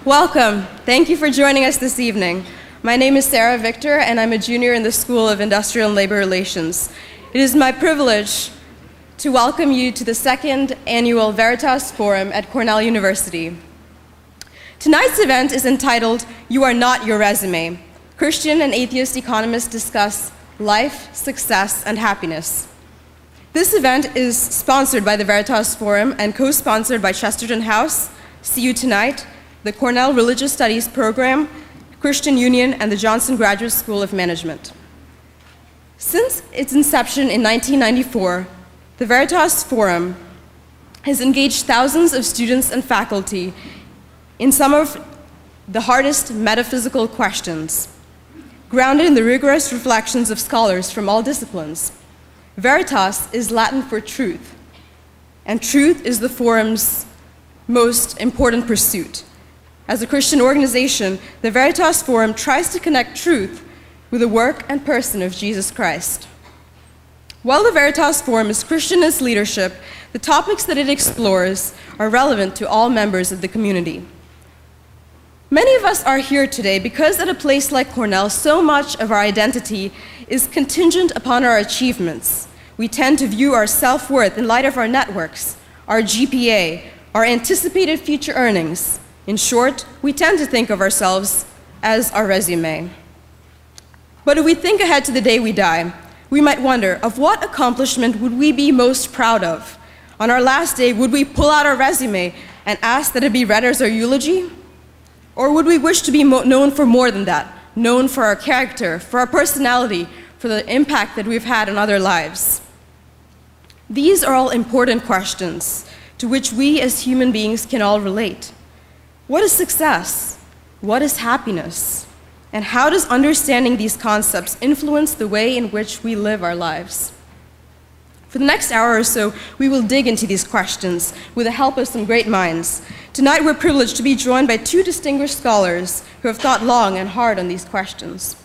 Welcome. Thank you for joining us this evening. My name is Sarah Victor, and I'm a junior in the School of Industrial and Labor Relations. It is my privilege to welcome you to the second annual Veritas Forum at Cornell University. Tonight's event is entitled, "You Are Not Your Resume." Christian and atheist economists discuss life, success, and happiness. This event is sponsored by the Veritas Forum and co-sponsored by Chesterton House, See You Tonight, the Cornell Religious Studies Program, Christian Union, and the Johnson Graduate School of Management. Since its inception in 1994, the Veritas Forum has engaged thousands of students and faculty in some of the hardest metaphysical questions, grounded in the rigorous reflections of scholars from all disciplines. Veritas is Latin for truth, and truth is the forum's most important pursuit. As a Christian organization, the Veritas Forum tries to connect truth with the work and person of Jesus Christ. While the Veritas Forum is Christian in its leadership, the topics that it explores are relevant to all members of the community. Many of us are here today because at a place like Cornell, so much of our identity is contingent upon our achievements. We tend to view our self-worth in light of our networks, our GPA, our anticipated future earnings. In short, we tend to think of ourselves as our resume. But if we think ahead to the day we die, we might wonder, of what accomplishment would we be most proud of? On our last day, would we pull out our resume and ask that it be read as our eulogy? Or would we wish to be known for more than that, known for our character, for our personality, for the impact that we've had on other lives? These are all important questions to which we as human beings can all relate. What is success? What is happiness? And how does understanding these concepts influence the way in which we live our lives? For the next hour or so, we will dig into these questions with the help of some great minds. Tonight, we're privileged to be joined by two distinguished scholars who have thought long and hard on these questions.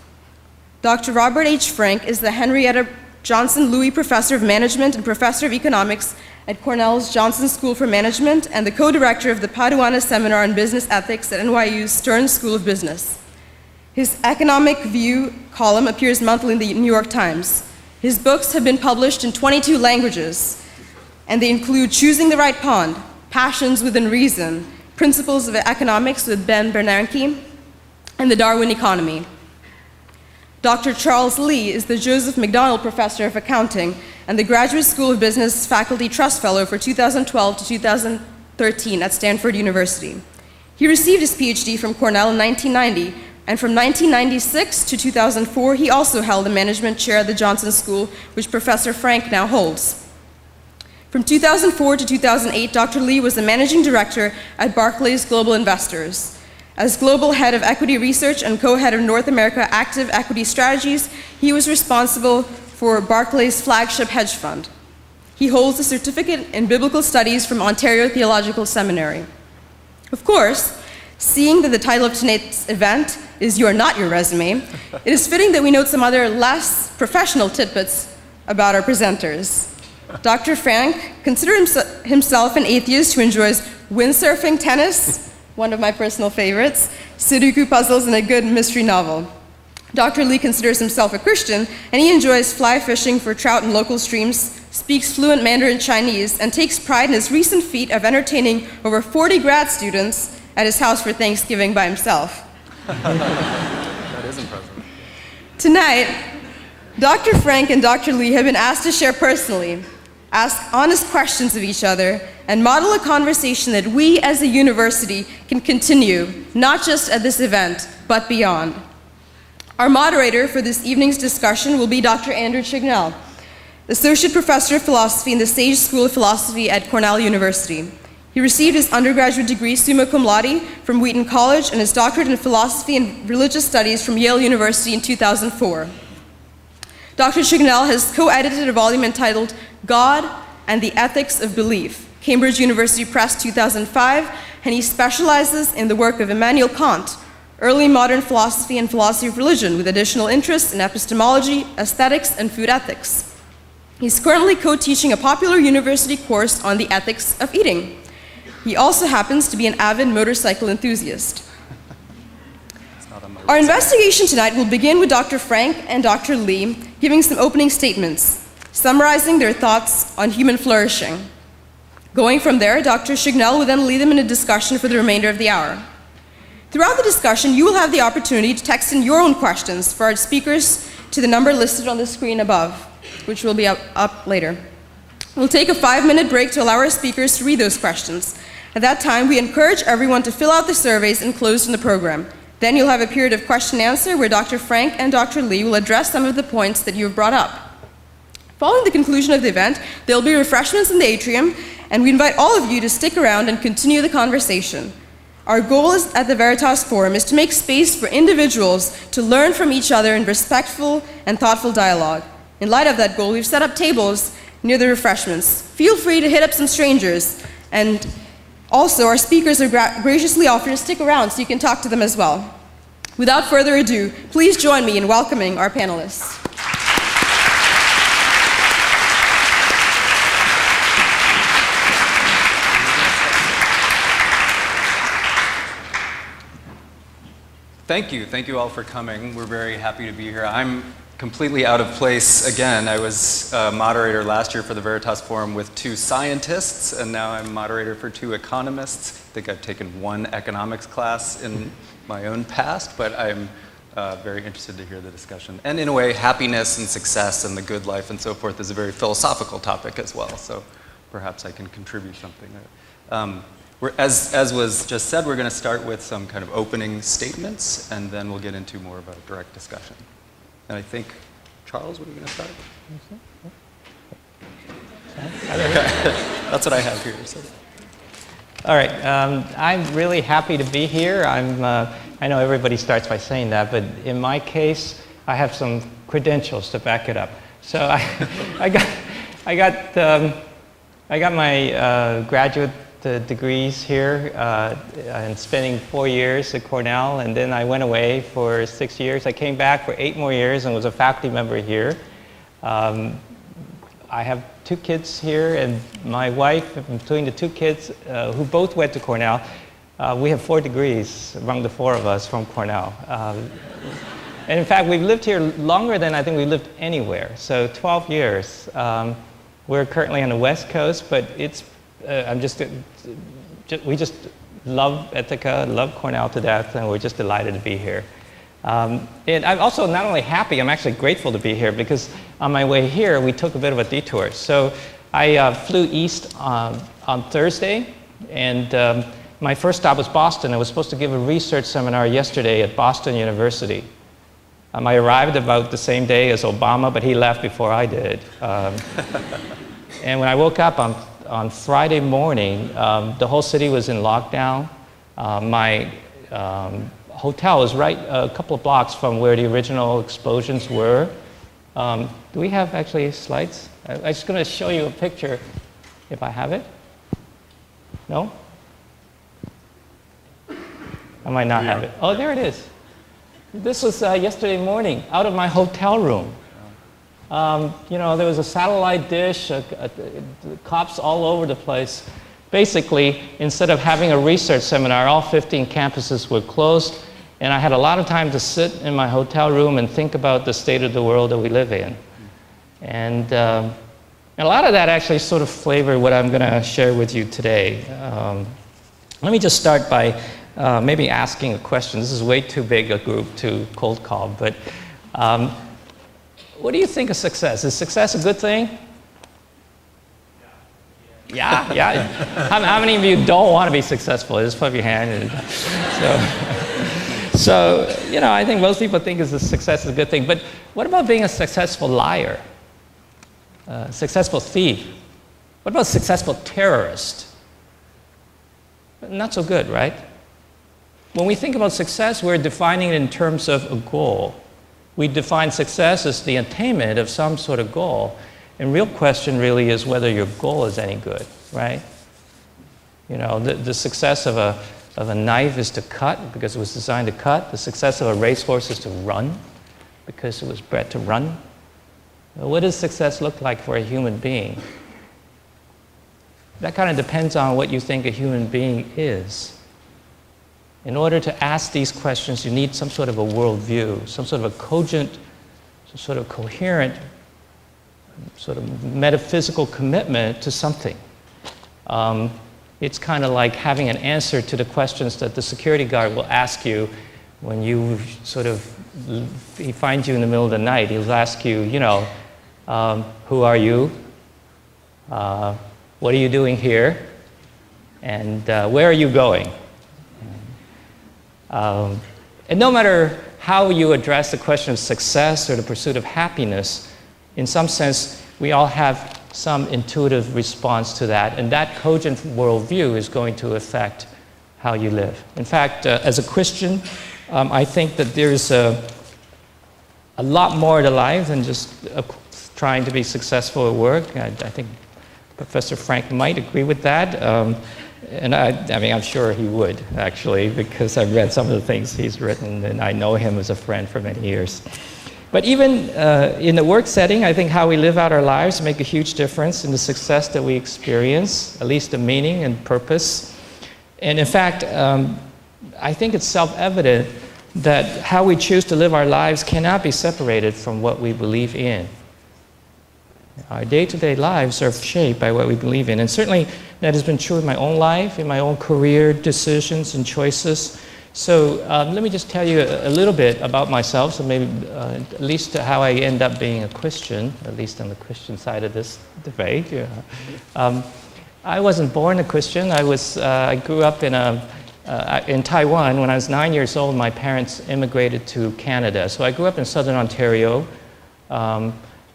Dr. Robert H. Frank is the Henrietta Johnson Louis Professor of Management and Professor of Economics at Cornell's Johnson School for Management and the co-director of the Paduana Seminar on Business Ethics at NYU's Stern School of Business. His Economic View column appears monthly in the New York Times. His books have been published in 22 languages, and they include Choosing the Right Pond, Passions Within Reason, Principles of Economics with Ben Bernanke, and The Darwin Economy. Dr. Charles Lee is the Joseph McDonald Professor of Accounting and the Graduate School of Business Faculty Trust Fellow for 2012 to 2013 at Stanford University. He received his PhD from Cornell in 1990, and from 1996 to 2004, he also held the management chair at the Johnson School, which Professor Frank now holds. From 2004 to 2008, Dr. Lee was the managing director at Barclays Global Investors. As global head of equity research and co-head of North America Active Equity Strategies, he was responsible for Barclays' flagship hedge fund. He holds a certificate in biblical studies from Ontario Theological Seminary. Of course, seeing that the title of tonight's event is "You Are Not Your Resume," it is fitting that we note some other less professional tidbits about our presenters. Dr. Frank considers himself an atheist who enjoys windsurfing, tennis, one of my personal favorites, Sudoku puzzles, and a good mystery novel. Dr. Lee considers himself a Christian, and he enjoys fly fishing for trout in local streams, speaks fluent Mandarin Chinese, and takes pride in his recent feat of entertaining over 40 grad students at his house for Thanksgiving by himself. That is impressive. Tonight, Dr. Frank and Dr. Lee have been asked to share personally, ask honest questions of each other, and model a conversation that we as a university can continue, not just at this event, but beyond. Our moderator for this evening's discussion will be Dr. Andrew Chignell, Associate Professor of Philosophy in the Sage School of Philosophy at Cornell University. He received his undergraduate degree summa cum laude from Wheaton College and his doctorate in Philosophy and Religious Studies from Yale University in 2004. Dr. Chignell has co-edited a volume entitled God and the Ethics of Belief, Cambridge University Press 2005, and he specializes in the work of Immanuel Kant, early modern philosophy and philosophy of religion, with additional interests in epistemology, aesthetics, and food ethics. He's currently co-teaching a popular university course on the ethics of eating. He also happens to be an avid motorcycle enthusiast. Our investigation tonight will begin with Dr. Frank and Dr. Lee giving some opening statements, summarizing their thoughts on human flourishing. Going from there, Dr. Cornell will then lead them in a discussion for the remainder of the hour. Throughout the discussion, you will have the opportunity to text in your own questions for our speakers to the number listed on the screen above, which will be up later. We'll take a 5-minute break to allow our speakers to read those questions. At that time, we encourage everyone to fill out the surveys enclosed in the program. Then you'll have a period of question and answer where Dr. Frank and Dr. Lee will address some of the points that you have brought up. Following the conclusion of the event, there will be refreshments in the atrium, and we invite all of you to stick around and continue the conversation. Our goal at the Veritas Forum is to make space for individuals to learn from each other in respectful and thoughtful dialogue. In light of that goal, we've set up tables near the refreshments. Feel free to hit up some strangers, and also our speakers are graciously offered to stick around so you can talk to them as well. Without further ado, please join me in welcoming our panelists. Thank you all for coming. We're very happy to be here. I'm completely out of place again. I was moderator last year for the Veritas Forum with 2 scientists, and now I'm moderator for 2 economists. I think I've taken 1 economics class in my own past, but I'm very interested to hear the discussion. And in a way, happiness and success and the good life and so forth is a very philosophical topic as well, so perhaps I can contribute something. As was just said, we're going to start with some kind of opening statements, and then we'll get into more of a direct discussion. And I think, Charles, what are we going to start with? That's what I have here. So. All right. I'm really happy to be here. I know everybody starts by saying that, but in my case, I have some credentials to back it up. So I got my graduate degrees here and spending 4 years at Cornell, and then I went away for 6 years. I came back for 8 more years and was a faculty member here. I have 2 kids here, and my wife, between the 2 kids who both went to Cornell, we have 4 degrees among the 4 of us from Cornell. And in fact, we've lived here longer than I think we lived anywhere, so 12 years. We're currently on the West Coast, but it's we just love Ithaca, love Cornell to death, and we're just delighted to be here. And I'm also not only happy, I'm actually grateful to be here, because on my way here, we took a bit of a detour. So I flew east on Thursday, and my first stop was Boston. I was supposed to give a research seminar yesterday at Boston University. I arrived about the same day as Obama, but he left before I did. And when I woke up on Friday morning, the whole city was in lockdown. My hotel was right a couple of blocks from where the original explosions were. Do we have actually slides? I'm just going to show you a picture, if I have it. No? I might not have it. Oh, there it is. This was yesterday morning, out of my hotel room. There was a satellite dish, cops all over the place. Basically, instead of having a research seminar, all 15 campuses were closed, and I had a lot of time to sit in my hotel room and think about the state of the world that we live in. And a lot of that actually sort of flavored what I'm going to share with you today. Let me just start by maybe asking a question. This is way too big a group to cold call, but what do you think of success? Is success a good thing? Yeah. How many of you don't want to be successful? Just put up your hand. So I think most people think success is a good thing. But what about being a successful liar? Successful thief? What about successful terrorist? Not so good, right? When we think about success, we're defining it in terms of a goal. We define success as the attainment of some sort of goal. And real question really is whether your goal is any good, right? The success of a knife is to cut because it was designed to cut. The success of a racehorse is to run because it was bred to run. What does success look like for a human being? That kind of depends on what you think a human being is. In order to ask these questions, you need some sort of a worldview, some sort of a cogent, some sort of coherent, sort of metaphysical commitment to something. It's kind of like having an answer to the questions that the security guard will ask you when you he finds you in the middle of the night. He'll ask you, who are you? What are you doing here? And where are you going? And no matter how you address the question of success or the pursuit of happiness, in some sense, we all have some intuitive response to that, and that cogent worldview is going to affect how you live. In fact, as a Christian, I think that there's a lot more to life than just trying to be successful at work. I think Professor Frank might agree with that. And I mean, I'm sure he would, actually, because I've read some of the things he's written, and I know him as a friend for many years. But even in the work setting, I think how we live out our lives make a huge difference in the success that we experience, at least the meaning and purpose. And in fact, I think it's self-evident that how we choose to live our lives cannot be separated from what we believe in. Our day-to-day lives are shaped by what we believe in. And certainly that has been true in my own life, in my own career decisions and choices. So let me just tell you a little bit about myself, so maybe at least how I end up being a Christian, at least on the Christian side of this debate. Yeah. I wasn't born a Christian. I grew up in Taiwan. When I was 9 years old, my parents immigrated to Canada. So I grew up in southern Ontario.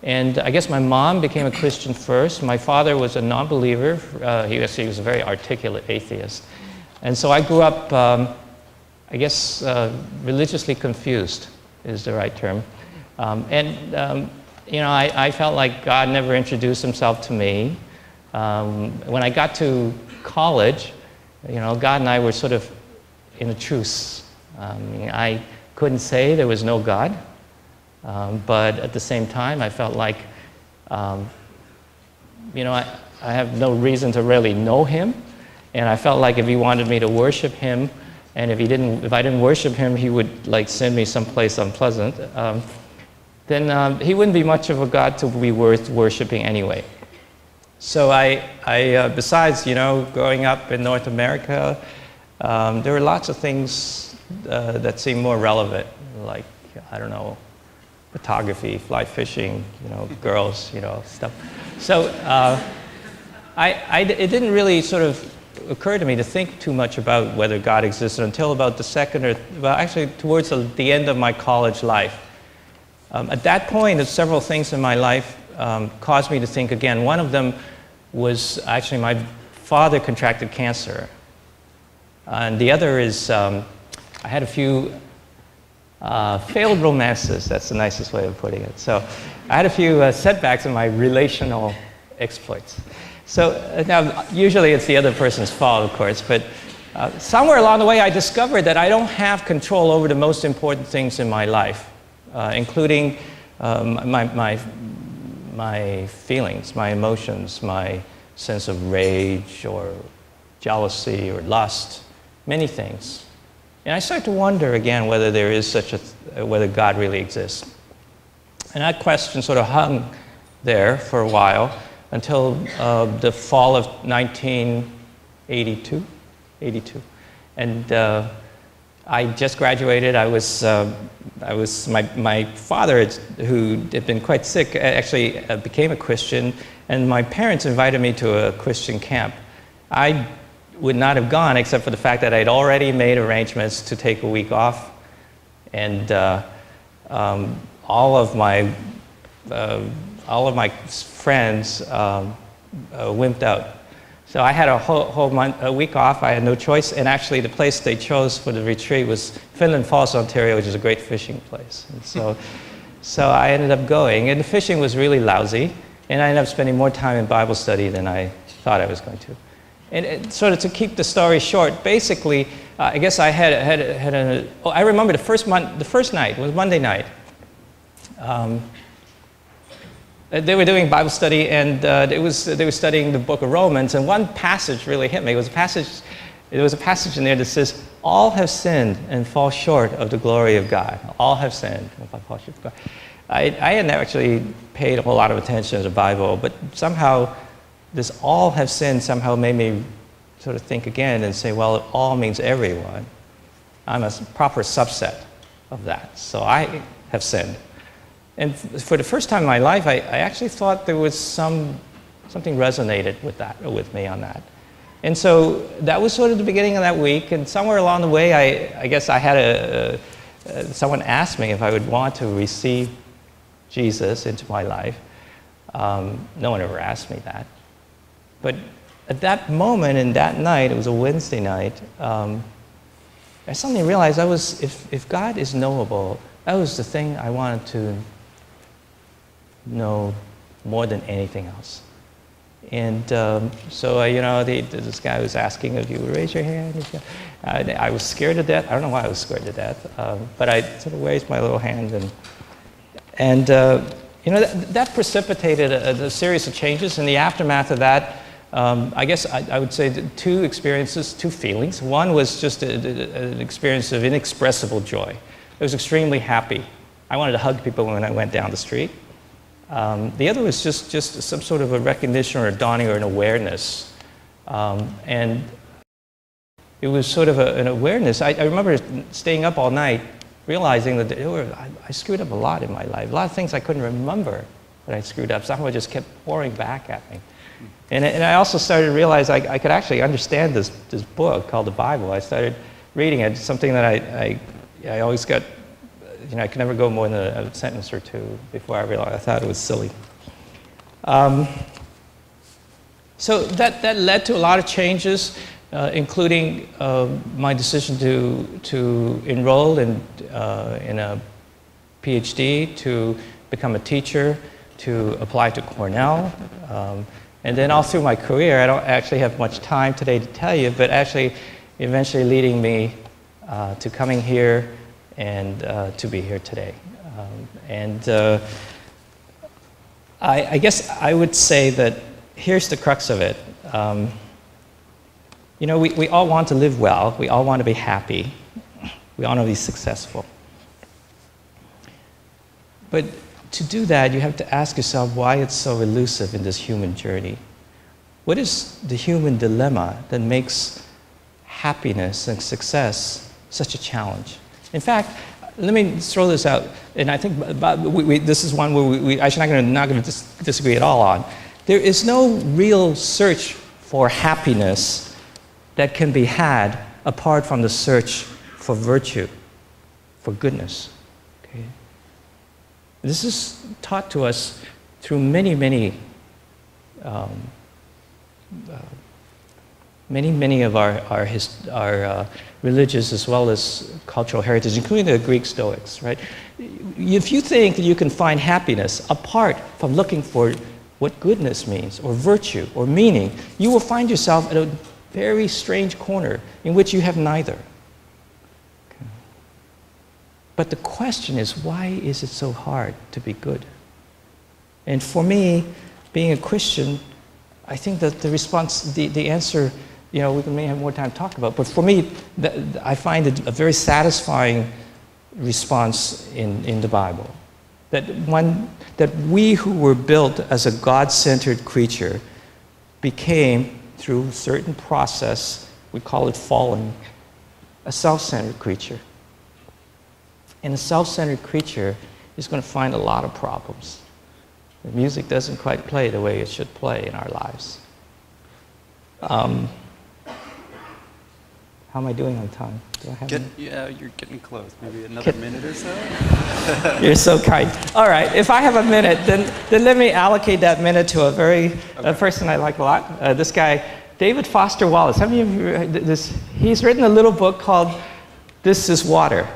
And I guess my mom became a Christian first. My father was a non-believer. He was a very articulate atheist. And so I grew up, religiously confused is the right term. I felt like God never introduced himself to me. When I got to college, God and I were sort of in a truce. I couldn't say there was no God. But at the same time, I felt like, I have no reason to really know him, and I felt like if he wanted me to worship him, and if I didn't worship him, he would send me someplace unpleasant. Then he wouldn't be much of a God to be worth worshiping anyway. So besides, growing up in North America, there were lots of things that seemed more relevant, like photography, fly fishing, girls, stuff. So it didn't really sort of occur to me to think too much about whether God existed until about towards the end of my college life. At that point, several things in my life caused me to think again. One of them was actually my father contracted cancer. And the other is I had a few failed romances, that's the nicest way of putting it. So I had a few setbacks in my relational exploits. So now, usually it's the other person's fault, of course, but somewhere along the way I discovered that I don't have control over the most important things in my life, including my feelings, my emotions, my sense of rage or jealousy or lust, many things. And I started to wonder again whether there is whether God really exists. And that question sort of hung there for a while until the fall of 1982. And I just graduated. My father, who had been quite sick, actually became a Christian, and my parents invited me to a Christian camp. I would not have gone except for the fact that I'd already made arrangements to take a week off, and all of my friends wimped out. So I had a week off. I had no choice, and actually the place they chose for the retreat was Finland Falls, Ontario, which is a great fishing place. And so I ended up going, and the fishing was really lousy, and I ended up spending more time in Bible study than I thought I was going to. And sort of to keep the story short, basically, I guess I I remember the first night, it was Monday night. They were doing Bible study, and they were studying the book of Romans, and one passage really hit me. It was a passage there was a passage in there that says, all have sinned and fall short of the glory of God. All have sinned and fall short of God. I hadn't actually paid a whole lot of attention to the Bible, but somehow this all have sinned somehow made me sort of think again and say, well, all means everyone. I'm a proper subset of that. So I have sinned. And for the first time in my life, I actually thought there was something resonated with me on that. And so that was sort of the beginning of that week, and somewhere along the way, I guess I had someone asked me if I would want to receive Jesus into my life. No one ever asked me that. But at that moment and that night, it was a Wednesday night, I suddenly realized if God is knowable, that was the thing I wanted to know more than anything else. And so, this guy was asking if you would raise your hand. I was scared to death. I don't know why I was scared to death, but I sort of raised my little hand. And that precipitated a series of changes. In the aftermath of that, I guess I would say two experiences, two feelings. One was just an experience of inexpressible joy. I was extremely happy. I wanted to hug people when I went down the street. The other was just some sort of a recognition or a dawning or an awareness. And it was sort of an awareness. I remember staying up all night realizing that I screwed up a lot in my life. A lot of things I couldn't remember that I screwed up. Somehow it just kept pouring back at me. And I also started to realize I could actually understand this book called the Bible. I started reading it, something that I always got, I could never go more than a sentence or two before I realized I thought it was silly. So that led to a lot of changes, including my decision to enroll in a PhD, to become a teacher, to apply to Cornell. And then all through my career, I don't actually have much time today to tell you, but actually eventually leading me to coming here and to be here today. I guess I would say that here's the crux of it. We all want to live well. We all want to be happy. We all want to be successful. But to do that, you have to ask yourself why it's so elusive in this human journey. What is the human dilemma that makes happiness and success such a challenge? In fact, let me throw this out, and I think this is one where we actually not going to disagree at all on. There is no real search for happiness that can be had apart from the search for virtue, for goodness. Okay? This is taught to us through many of our religious as well as cultural heritage, including the Greek Stoics, right? If you think that you can find happiness apart from looking for what goodness means, or virtue, or meaning, you will find yourself at a very strange corner in which you have neither. Okay. But the question is, why is it so hard to be good? And for me, being a Christian, I think that the response, the answer, we may have more time to talk about, but for me, I find it a very satisfying response in the Bible. That we who were built as a God-centered creature became, through a certain process, we call it falling, a self-centered creature. And a self-centered creature is going to find a lot of problems. The music doesn't quite play the way it should play in our lives. How am I doing on time? Do I have you're getting close. Maybe another minute or so? You're so kind. All right, if I have a minute, then let me allocate that minute to a person I like a lot. This guy, David Foster Wallace. How many of you read this? He's written a little book called This is Water.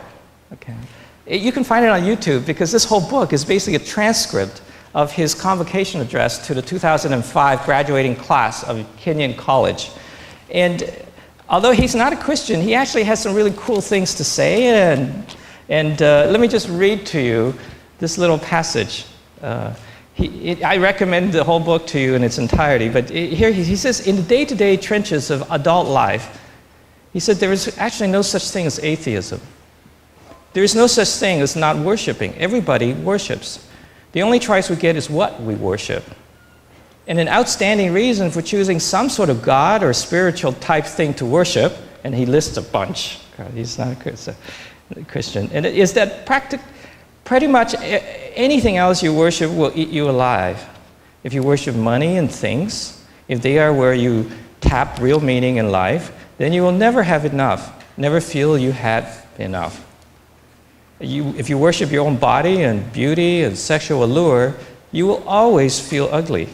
Okay. You can find it on YouTube because this whole book is basically a transcript of his convocation address to the 2005 graduating class of Kenyon College. And although he's not a Christian, he actually has some really cool things to say. And let me just read to you this little passage. I recommend the whole book to you in its entirety, but here he says, in the day-to-day trenches of adult life, He said there is actually no such thing as atheism. There is no such thing as not worshiping. Everybody worships. The only choice we get is what we worship. And an outstanding reason for choosing some sort of God or spiritual type thing to worship, and he lists a bunch, he's not a Christian, and it is that pretty much anything else you worship will eat you alive. If you worship money and things, if they are where you tap real meaning in life, then you will never have enough, never feel you had enough. If you worship your own body and beauty and sexual allure, you will always feel ugly.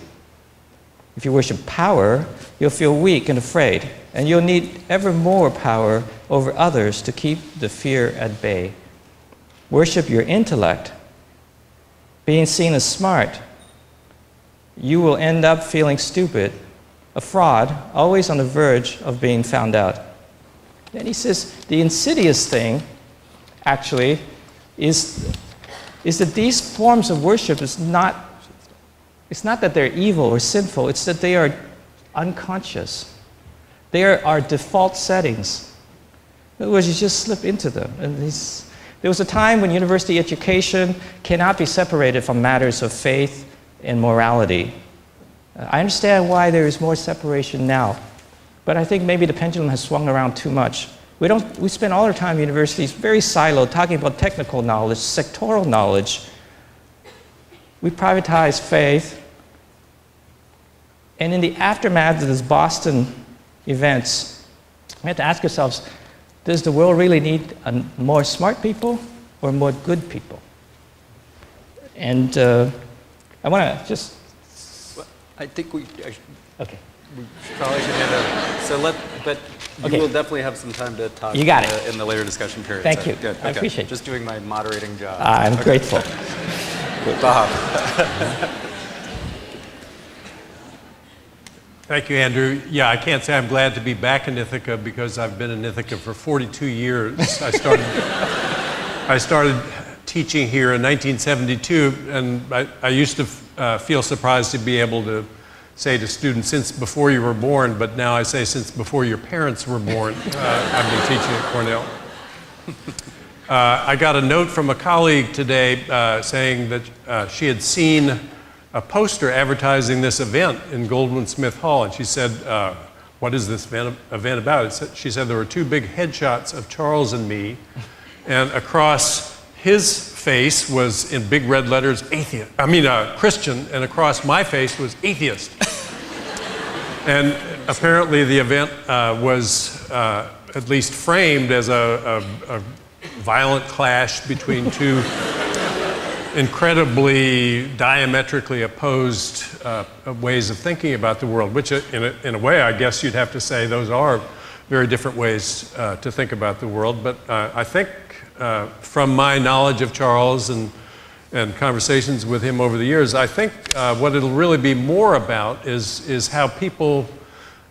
If you worship power, you'll feel weak and afraid, and you'll need ever more power over others to keep the fear at bay. Worship your intellect, being seen as smart. You will end up feeling stupid, a fraud, always on the verge of being found out. Then he says the insidious thing, actually, is that these forms of worship it's not that they're evil or sinful, it's that they are unconscious. They are our default settings. In other words, you just slip into them. And there was a time when university education cannot be separated from matters of faith and morality. I understand why there is more separation now, but I think maybe the pendulum has swung around too much. We spend all our time in universities very siloed, talking about technical knowledge, sectoral knowledge. We privatize faith. And in the aftermath of these Boston events, we have to ask ourselves, does the world really need more smart people or more good people? And I want to just... Well, I think Okay. we probably should hit but you Okay. will definitely have some time to talk You got it. in the later discussion period. Thank so, you. Good. I appreciate it. Just doing my moderating job. I'm grateful. Bob. Thank you, Andrew. Yeah, I can't say I'm glad to be back in Ithaca because I've been in Ithaca for 42 years. I started teaching here in 1972, and I used to feel surprised to be able to say to students, since before you were born, but now I say since before your parents were born, I've been teaching at Cornell. I got a note from a colleague today saying that she had seen a poster advertising this event in Goldwyn Smith Hall, and she said, what is this event about? She said there were two big headshots of Charles and me, and across his face was in big red letters, Christian, and across my face was atheist. And apparently the event was at least framed as a violent clash between two incredibly diametrically opposed ways of thinking about the world, which in a way I guess you'd have to say those are very different ways to think about the world. But I think from my knowledge of Charles and conversations with him over the years, I think what it'll really be more about is how people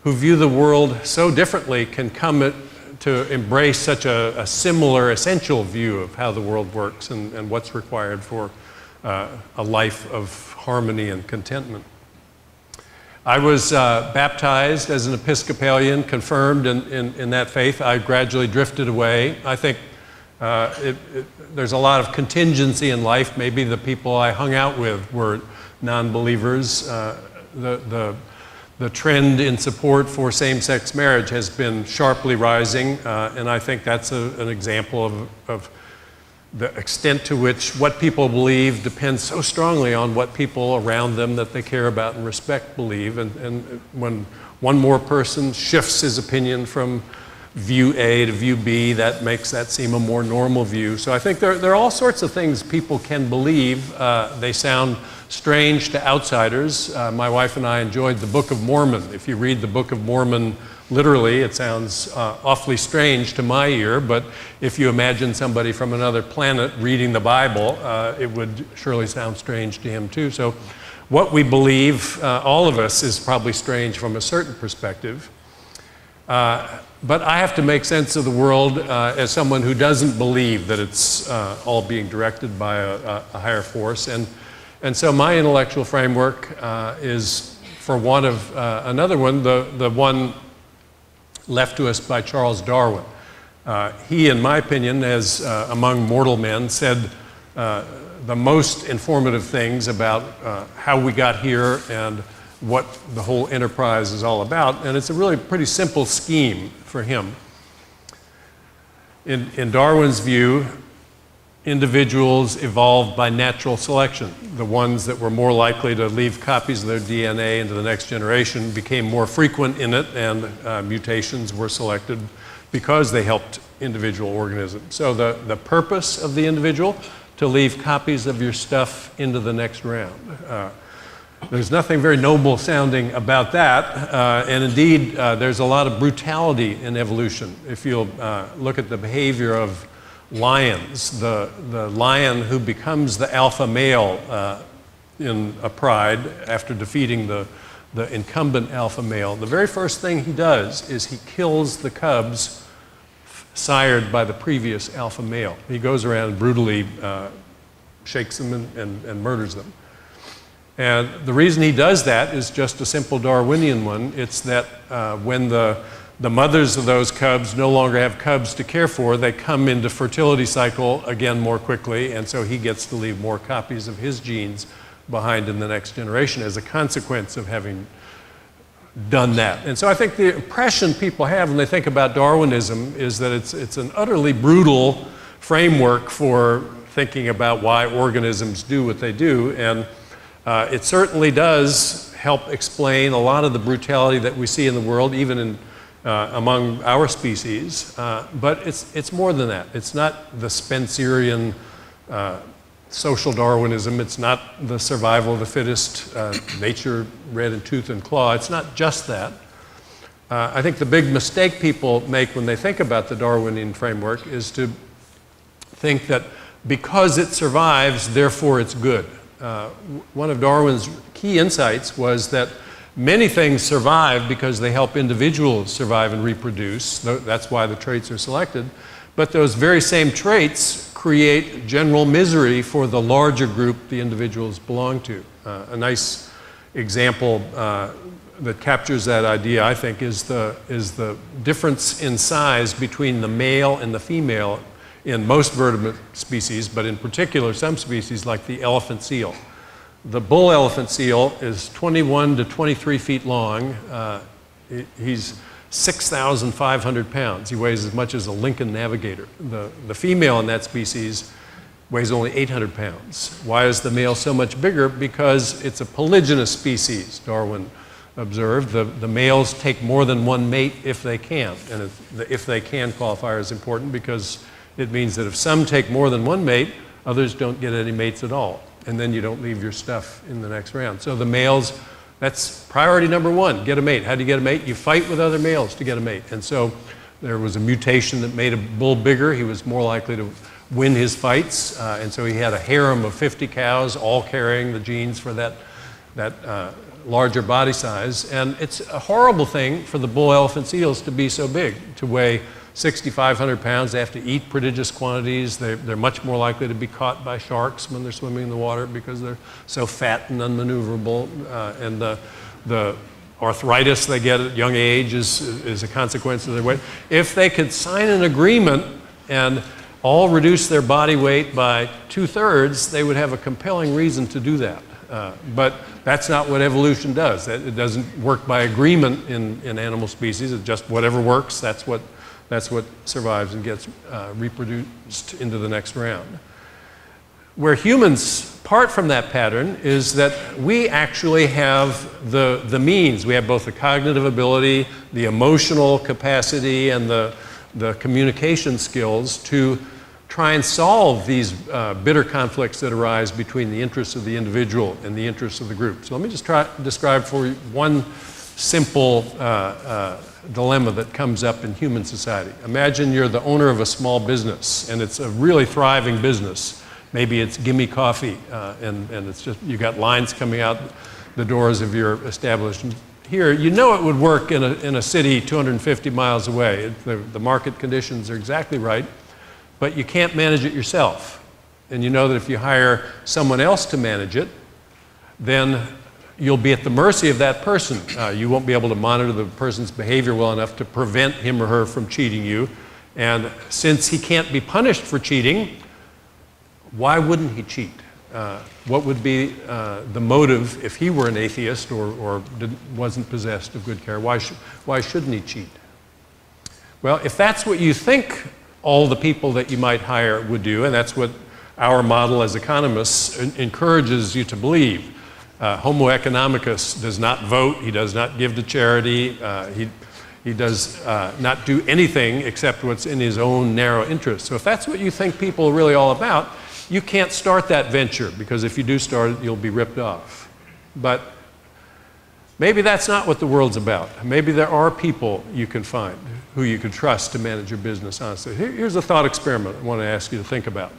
who view the world so differently can come to embrace such a similar, essential view of how the world works and what's required for a life of harmony and contentment. I was baptized as an Episcopalian, confirmed in that faith. I gradually drifted away. I think there's a lot of contingency in life. Maybe the people I hung out with were non-believers. The trend in support for same-sex marriage has been sharply rising, and I think that's an example of the extent to which what people believe depends so strongly on what people around them that they care about and respect believe. And when one more person shifts his opinion from view A to view B, that makes that seem a more normal view. So I think there are all sorts of things people can believe. They sound strange to outsiders. My wife and I enjoyed the Book of Mormon. If you read the Book of Mormon literally, it sounds awfully strange to my ear, but if you imagine somebody from another planet reading the Bible, it would surely sound strange to him too. So what we believe, all of us, is probably strange from a certain perspective. But I have to make sense of the world as someone who doesn't believe that it's all being directed by a higher force. And so my intellectual framework is, for want of another one, the one left to us by Charles Darwin. He, in my opinion, as among mortal men, said the most informative things about how we got here and what the whole enterprise is all about. And it's a really pretty simple scheme for him. In Darwin's view, individuals evolved by natural selection. The ones that were more likely to leave copies of their DNA into the next generation became more frequent in it, and mutations were selected because they helped individual organisms. So the purpose of the individual, to leave copies of your stuff into the next round. There's nothing very noble sounding about that, and indeed there's a lot of brutality in evolution. If you'll look at the behavior of lions, the lion who becomes the alpha male in a pride after defeating the incumbent alpha male, the very first thing he does is he kills the cubs sired by the previous alpha male. He goes around and brutally shakes them and murders them. And the reason he does that is just a simple Darwinian one. It's that when the mothers of those cubs no longer have cubs to care for, they come into fertility cycle again more quickly, and so he gets to leave more copies of his genes behind in the next generation as a consequence of having done that. And so I think the impression people have when they think about Darwinism is that it's an utterly brutal framework for thinking about why organisms do what they do, and it certainly does help explain a lot of the brutality that we see in the world, even in among our species, but it's more than that. It's not the Spencerian social Darwinism. It's not the survival of the fittest, nature red in tooth and claw. It's not just that. I think the big mistake people make when they think about the Darwinian framework is to think that because it survives, therefore it's good. One of Darwin's key insights was that many things survive because they help individuals survive and reproduce. That's why the traits are selected. But those very same traits create general misery for the larger group the individuals belong to. A nice example that captures that idea, I think, is the difference in size between the male and the female in most vertebrate species, but in particular some species like the elephant seal. The bull elephant seal is 21 to 23 feet long. He's 6,500 pounds. He weighs as much as a Lincoln Navigator. The female in that species weighs only 800 pounds. Why is the male so much bigger? Because it's a polygynous species, Darwin observed. The males take more than one mate if they can. And the if they can qualifier is important because it means that if some take more than one mate, others don't get any mates at all. And then you don't leave your stuff in the next round. So the males, that's priority number one, get a mate. How do you get a mate? You fight with other males to get a mate. And so there was a mutation that made a bull bigger. He was more likely to win his fights. And so he had a harem of 50 cows, all carrying the genes for that larger body size. And it's a horrible thing for the bull elephant seals to be so big, to weigh 6,500 pounds. They have to eat prodigious quantities. They're much more likely to be caught by sharks when they're swimming in the water because they're so fat and unmaneuverable. And the arthritis they get at a young age is a consequence of their weight. If they could sign an agreement and all reduce their body weight by 2/3, they would have a compelling reason to do that. But that's not what evolution does. It doesn't work by agreement in animal species. It's just whatever works, that's what survives and gets reproduced into the next round. Where humans part from that pattern is that we actually have the means. We have both the cognitive ability, the emotional capacity, and the communication skills to try and solve these bitter conflicts that arise between the interests of the individual and the interests of the group. So let me just try to describe for you one simple dilemma that comes up in human society. Imagine you're the owner of a small business and it's a really thriving business. Maybe it's Gimme Coffee and it's just, you got lines coming out the doors of your establishment. Here, you know it would work in a city 250 miles away. The market conditions are exactly right, but you can't manage it yourself. And you know that if you hire someone else to manage it, then you'll be at the mercy of that person. You won't be able to monitor the person's behavior well enough to prevent him or her from cheating you. And since he can't be punished for cheating, why wouldn't he cheat? What would be the motive if he were an atheist or wasn't possessed of good character? Why shouldn't he cheat? Well, if that's what you think all the people that you might hire would do, and that's what our model as economists encourages you to believe. Homo economicus does not vote, he does not give to charity, he does not do anything except what's in his own narrow interest. So if that's what you think people are really all about, you can't start that venture, because if you do start it, you'll be ripped off. But maybe that's not what the world's about. Maybe there are people you can find who you can trust to manage your business honestly. Here's a thought experiment I want to ask you to think about.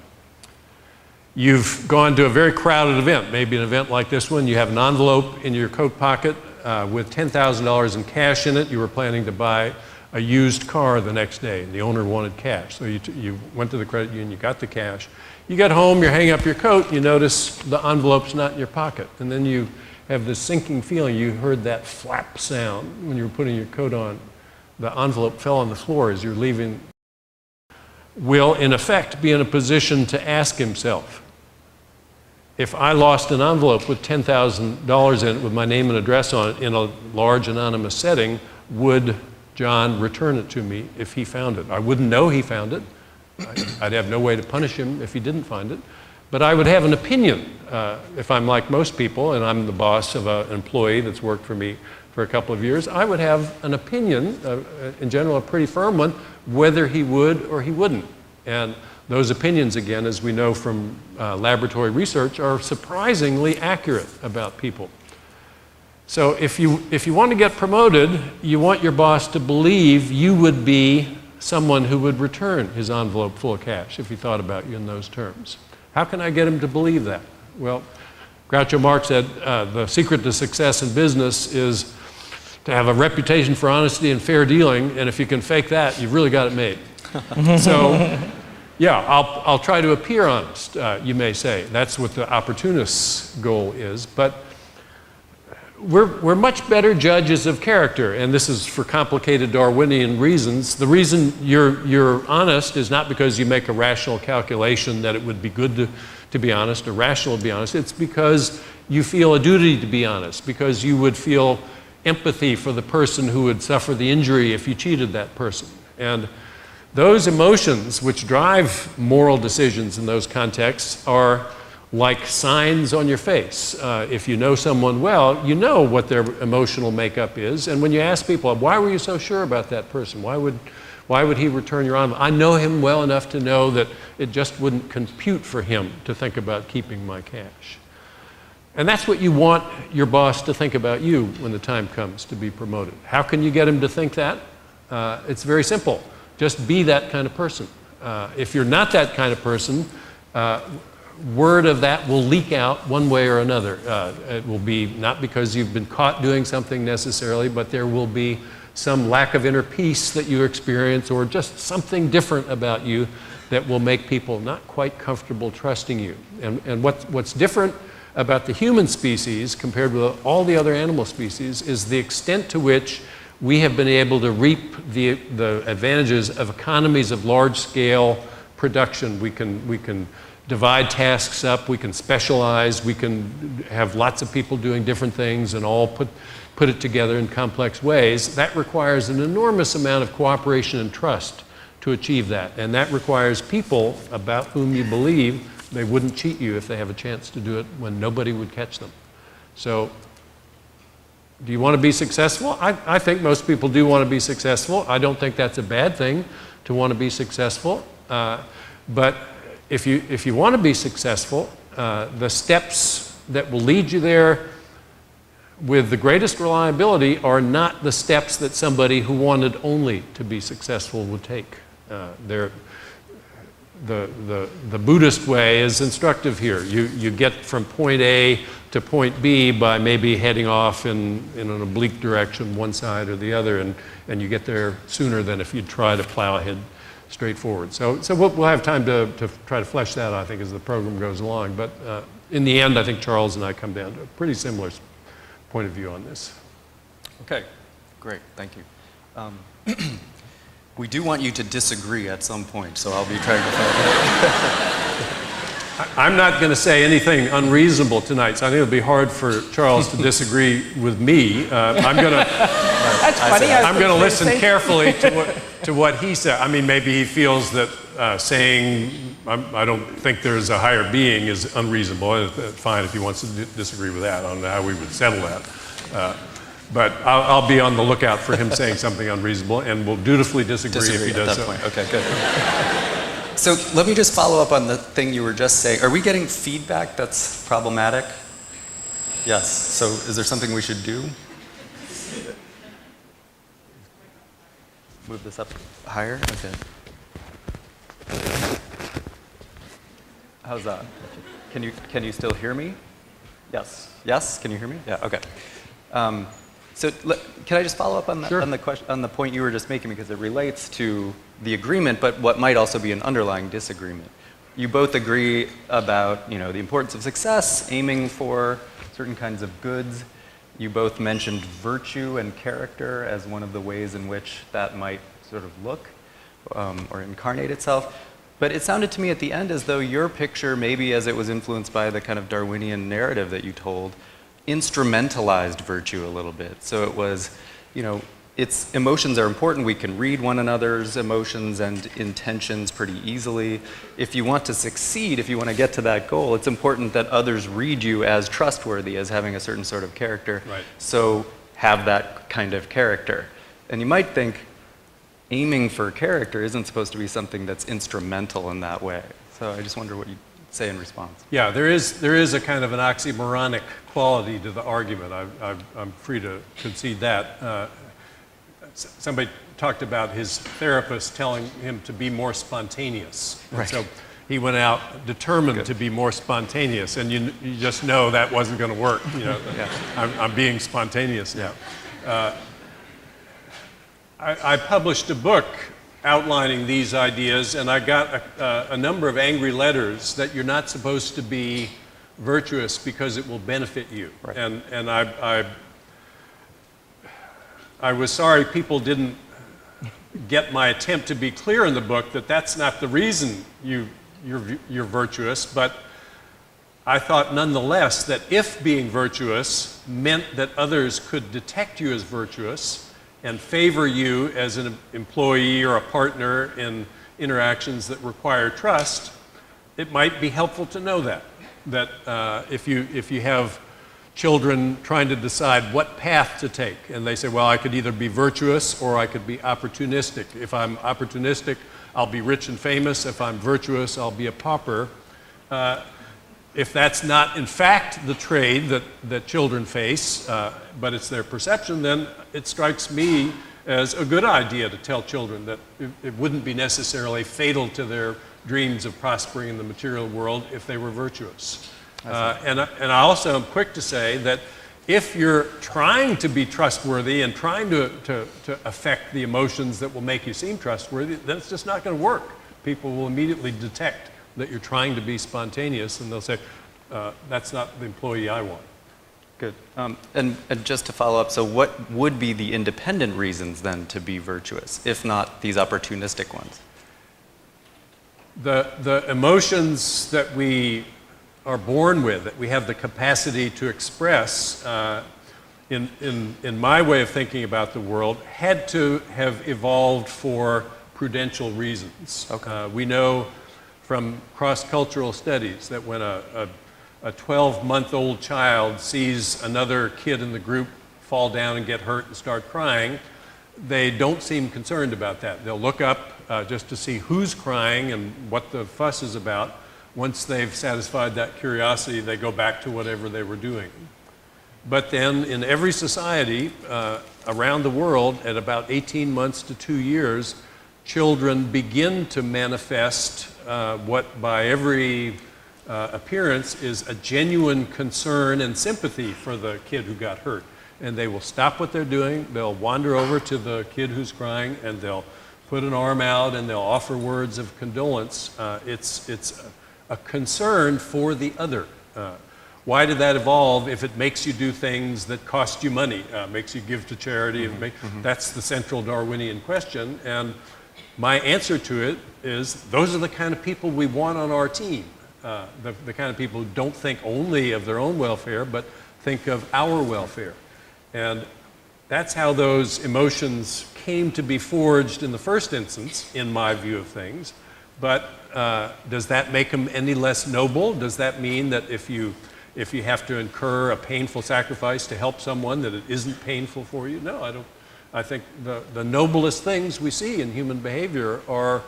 You've gone to a very crowded event, maybe an event like this one. You have an envelope in your coat pocket with $10,000 in cash in it. You were planning to buy a used car the next day, and the owner wanted cash. So you went to the credit union, you got the cash. You get home, you're hanging up your coat, you notice the envelope's not in your pocket. And then you have this sinking feeling. You heard that flap sound when you were putting your coat on. The envelope fell on the floor as you're leaving. Will, in effect, be in a position to ask himself, if I lost an envelope with $10,000 in it with my name and address on it in a large anonymous setting, would John return it to me if he found it? I wouldn't know he found it. I'd have no way to punish him if he didn't find it. But I would have an opinion if I'm like most people and I'm the boss of an employee that's worked for me for a couple of years. I would have an opinion, in general a pretty firm one, whether he would or he wouldn't. And those opinions, again, as we know from laboratory research, are surprisingly accurate about people. So if you want to get promoted, you want your boss to believe you would be someone who would return his envelope full of cash if he thought about you in those terms. How can I get him to believe that? Well, Groucho Marx said the secret to success in business is to have a reputation for honesty and fair dealing, and if you can fake that, you've really got it made. So, yeah, I'll try to appear honest, you may say. That's what the opportunist's goal is. But we're much better judges of character, and this is for complicated Darwinian reasons. The reason you're honest is not because you make a rational calculation that it would be good to be honest or rational to be honest. It's because you feel a duty to be honest, because you would feel empathy for the person who would suffer the injury if you cheated that person. And those emotions which drive moral decisions in those contexts are like signs on your face. If you know someone well, you know what their emotional makeup is. And when you ask people, why were you so sure about that person? Why would he return your envelope? I know him well enough to know that it just wouldn't compute for him to think about keeping my cash. And that's what you want your boss to think about you when the time comes to be promoted. How can you get him to think that? It's very simple. Just be that kind of person. If you're not that kind of person, word of that will leak out one way or another. It will be not because you've been caught doing something necessarily, but there will be some lack of inner peace that you experience, or just something different about you that will make people not quite comfortable trusting you. And what's different about the human species compared with all the other animal species is the extent to which we have been able to reap the advantages of economies of large-scale production. We can divide tasks up, we can specialize, we can have lots of people doing different things and all put it together in complex ways. That requires an enormous amount of cooperation and trust to achieve that. And that requires people about whom you believe they wouldn't cheat you if they have a chance to do it when nobody would catch them. So, do you want to be successful? I think most people do want to be successful. I don't think that's a bad thing to want to be successful. But if you want to be successful, the steps that will lead you there with the greatest reliability are not the steps that somebody who wanted only to be successful would take. The Buddhist way is instructive here. You get from point A to point B by maybe heading off in an oblique direction, one side or the other, and you get there sooner than if you try to plow ahead straight forward. So we'll have time to try to flesh that, I think, as the program goes along. But in the end, I think Charles and I come down to a pretty similar point of view on this. Okay, great, thank you. We do want you to disagree at some point, so I'll be trying to find I'm not going to say anything unreasonable tonight, so I think it'll be hard for Charles to disagree with me. I'm going to That's funny. I'm going to listen carefully to what he said. I mean, maybe he feels that saying I don't think there's a higher being is unreasonable. Fine if he wants to disagree with that. I don't know how we would settle that. But I'll be on the lookout for him saying something unreasonable, and will dutifully disagree if he does at that so. point. Okay, good. So let me just follow up on the thing you were just saying. Are we getting feedback that's problematic? Yes. So is there something we should do? Move this up higher? Okay. How's that? Can you still hear me? Yes. Yes? Can you hear me? Yeah, okay. So can I just follow up on the, Sure. on the point you were just making, because it relates to the agreement, but what might also be an underlying disagreement. You both agree about, the importance of success, aiming for certain kinds of goods. You both mentioned virtue and character as one of the ways in which that might sort of look or incarnate itself. But it sounded to me at the end as though your picture, maybe as it was influenced by the kind of Darwinian narrative that you told, instrumentalized virtue a little bit. So it was, its emotions are important. We can read one another's emotions and intentions pretty easily. If you want to succeed, if you want to get to that goal, it's important that others read you as trustworthy, as having a certain sort of character. Right. So have that kind of character. And you might think aiming for character isn't supposed to be something that's instrumental in that way. So I just wonder what you'd say in response. Yeah, there is a kind of an oxymoronic quality to the argument. I'm free to concede that. Somebody talked about his therapist telling him to be more spontaneous. And Right. so he went out determined to be more spontaneous, and you just know that wasn't going to work. Yeah. I'm being spontaneous now. I published a book outlining these ideas, and I got a number of angry letters that you're not supposed to be virtuous because it will benefit you. Right. And I was sorry people didn't get my attempt to be clear in the book that that's not the reason you're virtuous, but I thought nonetheless that if being virtuous meant that others could detect you as virtuous and favor you as an employee or a partner in interactions that require trust, it might be helpful to know that if you have children trying to decide what path to take, and they say, well, I could either be virtuous or I could be opportunistic. If I'm opportunistic, I'll be rich and famous. If I'm virtuous, I'll be a pauper. If that's not in fact the trade that children face, but it's their perception, then it strikes me as a good idea to tell children that it wouldn't be necessarily fatal to their dreams of prospering in the material world if they were virtuous. And I also am quick to say that if you're trying to be trustworthy and trying to affect the emotions that will make you seem trustworthy, then it's just not going to work. People will immediately detect that you're trying to be spontaneous, and they'll say, that's not the employee I want. Good. And just to follow up, so what would be the independent reasons then to be virtuous, if not these opportunistic ones? The emotions that we are born with, that we have the capacity to express, in my way of thinking about the world, had to have evolved for prudential reasons. Okay. We know from cross-cultural studies that when a 12-month-old child sees another kid in the group fall down and get hurt and start crying, they don't seem concerned about that. They'll look up just to see who's crying and what the fuss is about. Once they've satisfied that curiosity, they go back to whatever they were doing. But then in every society around the world, at about 18 months to 2 years, children begin to manifest what by every appearance is a genuine concern and sympathy for the kid who got hurt. And they will stop what they're doing, they'll wander over to the kid who's crying, and they'll put an arm out and they'll offer words of condolence. It's a concern for the other. why did that evolve if it makes you do things that cost you money, makes you give to charity? And that's the central Darwinian question. And my answer to it is those are the kind of people we want on our team, the kind of people who don't think only of their own welfare, but think of our welfare. And that's how those emotions came to be forged in the first instance, in my view of things. But does that make them any less noble? Does that mean that if you have to incur a painful sacrifice to help someone, that it isn't painful for you? No, I don't. I think the noblest things we see in human behavior are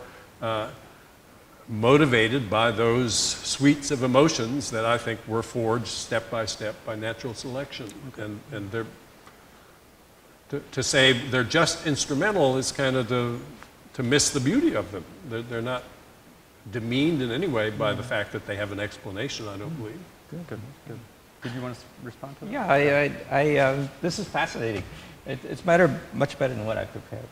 motivated by those suites of emotions that I think were forged step by step by natural selection. And they're, to say they're just instrumental is kind of to miss the beauty of them. They're not demeaned in any way by the fact that they have an explanation, I don't believe. Good. Did you want to respond to that? Yeah, this is fascinating. It's much better than what I prepared.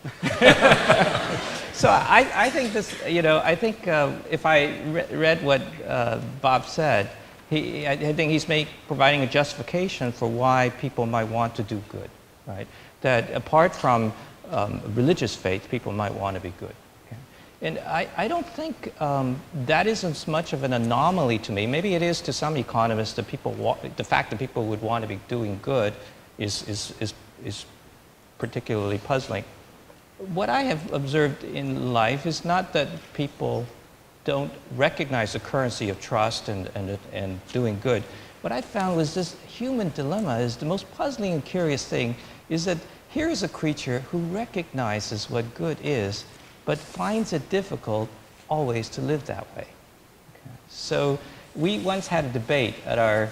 So I think this, I think if I read what Bob said, I think he's providing a justification for why people might want to do good, right? That apart from religious faith, people might want to be good. Okay? And I don't think that is as much of an anomaly to me. Maybe it is to some economists that the fact that people would want to be doing good is particularly puzzling. What I have observed in life is not that people don't recognize the currency of trust and doing good. What I found was this human dilemma is the most puzzling and curious thing, is that here is a creature who recognizes what good is, but finds it difficult always to live that way. Okay. So we once had a debate at our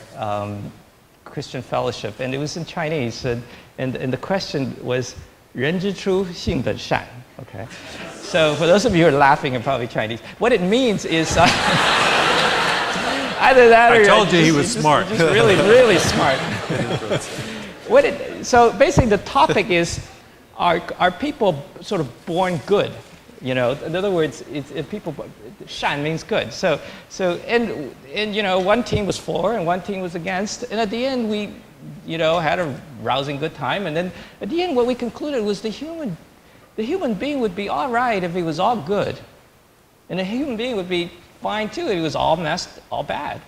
Christian fellowship, and it was in Chinese, and the question was, 人之初性本善. Okay. So for those of you who are laughing, are probably Chinese. What it means is either that or I told you he was smart. Just really, really smart. So basically, the topic is: are people sort of born good? In other words, if people, 善 means good. So one team was for and one team was against, and at the end we, had a rousing good time. And then at the end, what we concluded was the human being would be all right if he was all good, and the human being would be fine too if he was all messed, all bad.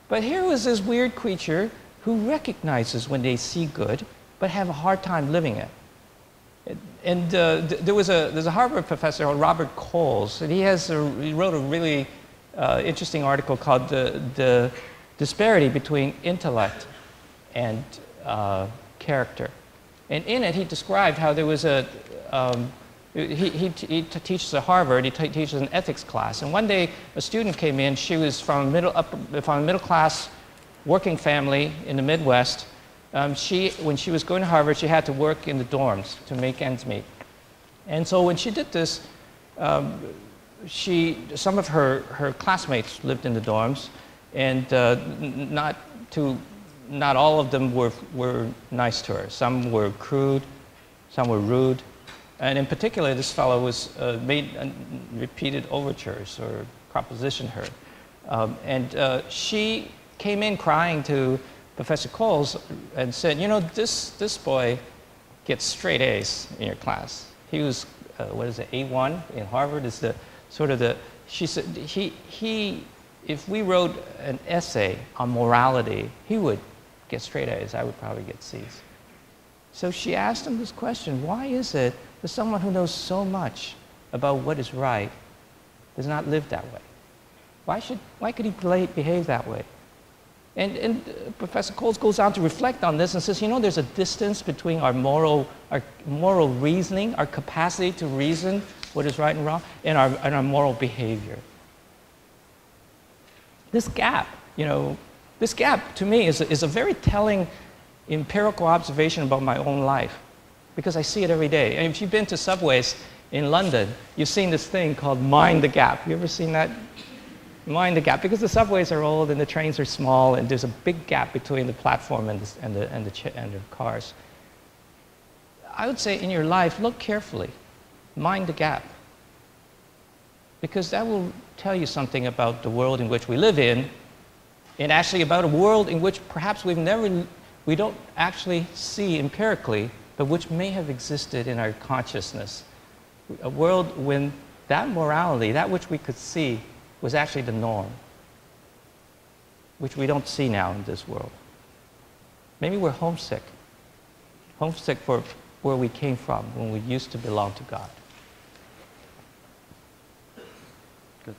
But here was this weird creature who recognizes when they see good, but have a hard time living it. And there's a Harvard professor called Robert Coles, and he wrote a really interesting article called the disparity between intellect and character. And in it, he described how there was he teaches at Harvard, he teaches an ethics class, and one day a student came in. She was from a middle class working family in the Midwest. When she was going to Harvard, she had to work in the dorms to make ends meet. And so when she did this, some of her classmates lived in the dorms, and not all of them were nice to her. Some were crude, some were rude, and in particular, this fellow made repeated overtures or propositioned her. And she came in crying to Professor Coles and said, this boy gets straight A's in your class. He was, A1 in Harvard is she said, if we wrote an essay on morality, he would get straight A's. I would probably get C's. So she asked him this question: why is it that someone who knows so much about what is right does not live that way? Why could he behave that way? And Professor Coles goes on to reflect on this and says, there's a distance between our moral reasoning, our capacity to reason what is right and wrong, and our moral behavior. This gap to me is a very telling empirical observation about my own life, because I see it every day. And if you've been to subways in London, you've seen this thing called mind the gap. You ever seen that? Mind the gap, because the subways are old and the trains are small, and there's a big gap between the platform and the cars. I would say in your life, look carefully, mind the gap, because that will tell you something about the world in which we live in, and actually about a world in which perhaps we don't actually see empirically, but which may have existed in our consciousness. A world when that morality, that which we could see, was actually the norm, which we don't see now in this world. Maybe we're homesick for where we came from when we used to belong to God. Good.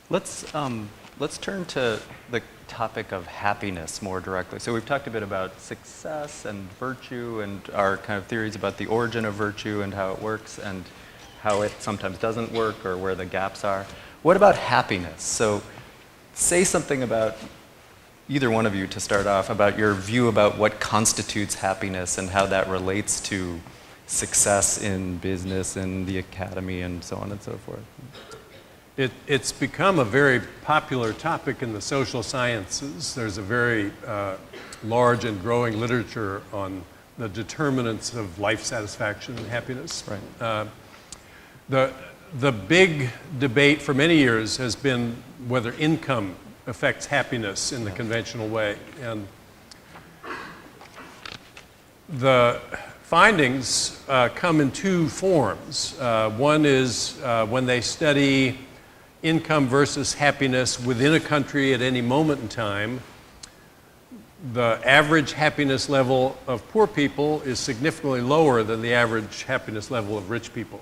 Let's turn to the topic of happiness more directly. So we've talked a bit about success and virtue and our kind of theories about the origin of virtue and how it works and how it sometimes doesn't work or where the gaps are. What about happiness? So say something about, either one of you to start off, about your view about what constitutes happiness and how that relates to success in business and the academy and so on and so forth. It's become a very popular topic in the social sciences. There's a very large and growing literature on the determinants of life satisfaction and happiness. Right. The big debate for many years has been whether income affects happiness in the conventional way. And the findings come in two forms. One is when they study income versus happiness within a country at any moment in time, the average happiness level of poor people is significantly lower than the average happiness level of rich people.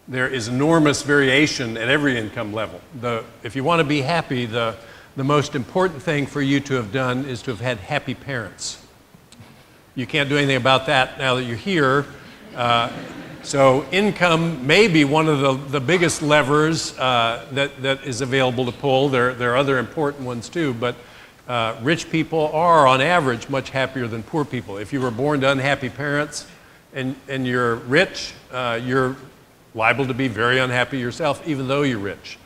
There is enormous variation at every income level. If you want to be happy, the most important thing for you to have done is to have had happy parents. You can't do anything about that now that you're here. So income may be one of the biggest levers that is available to pull. There are other important ones too, but rich people are, on average, much happier than poor people. If you were born to unhappy parents and you're rich, you're liable to be very unhappy yourself, even though you're rich.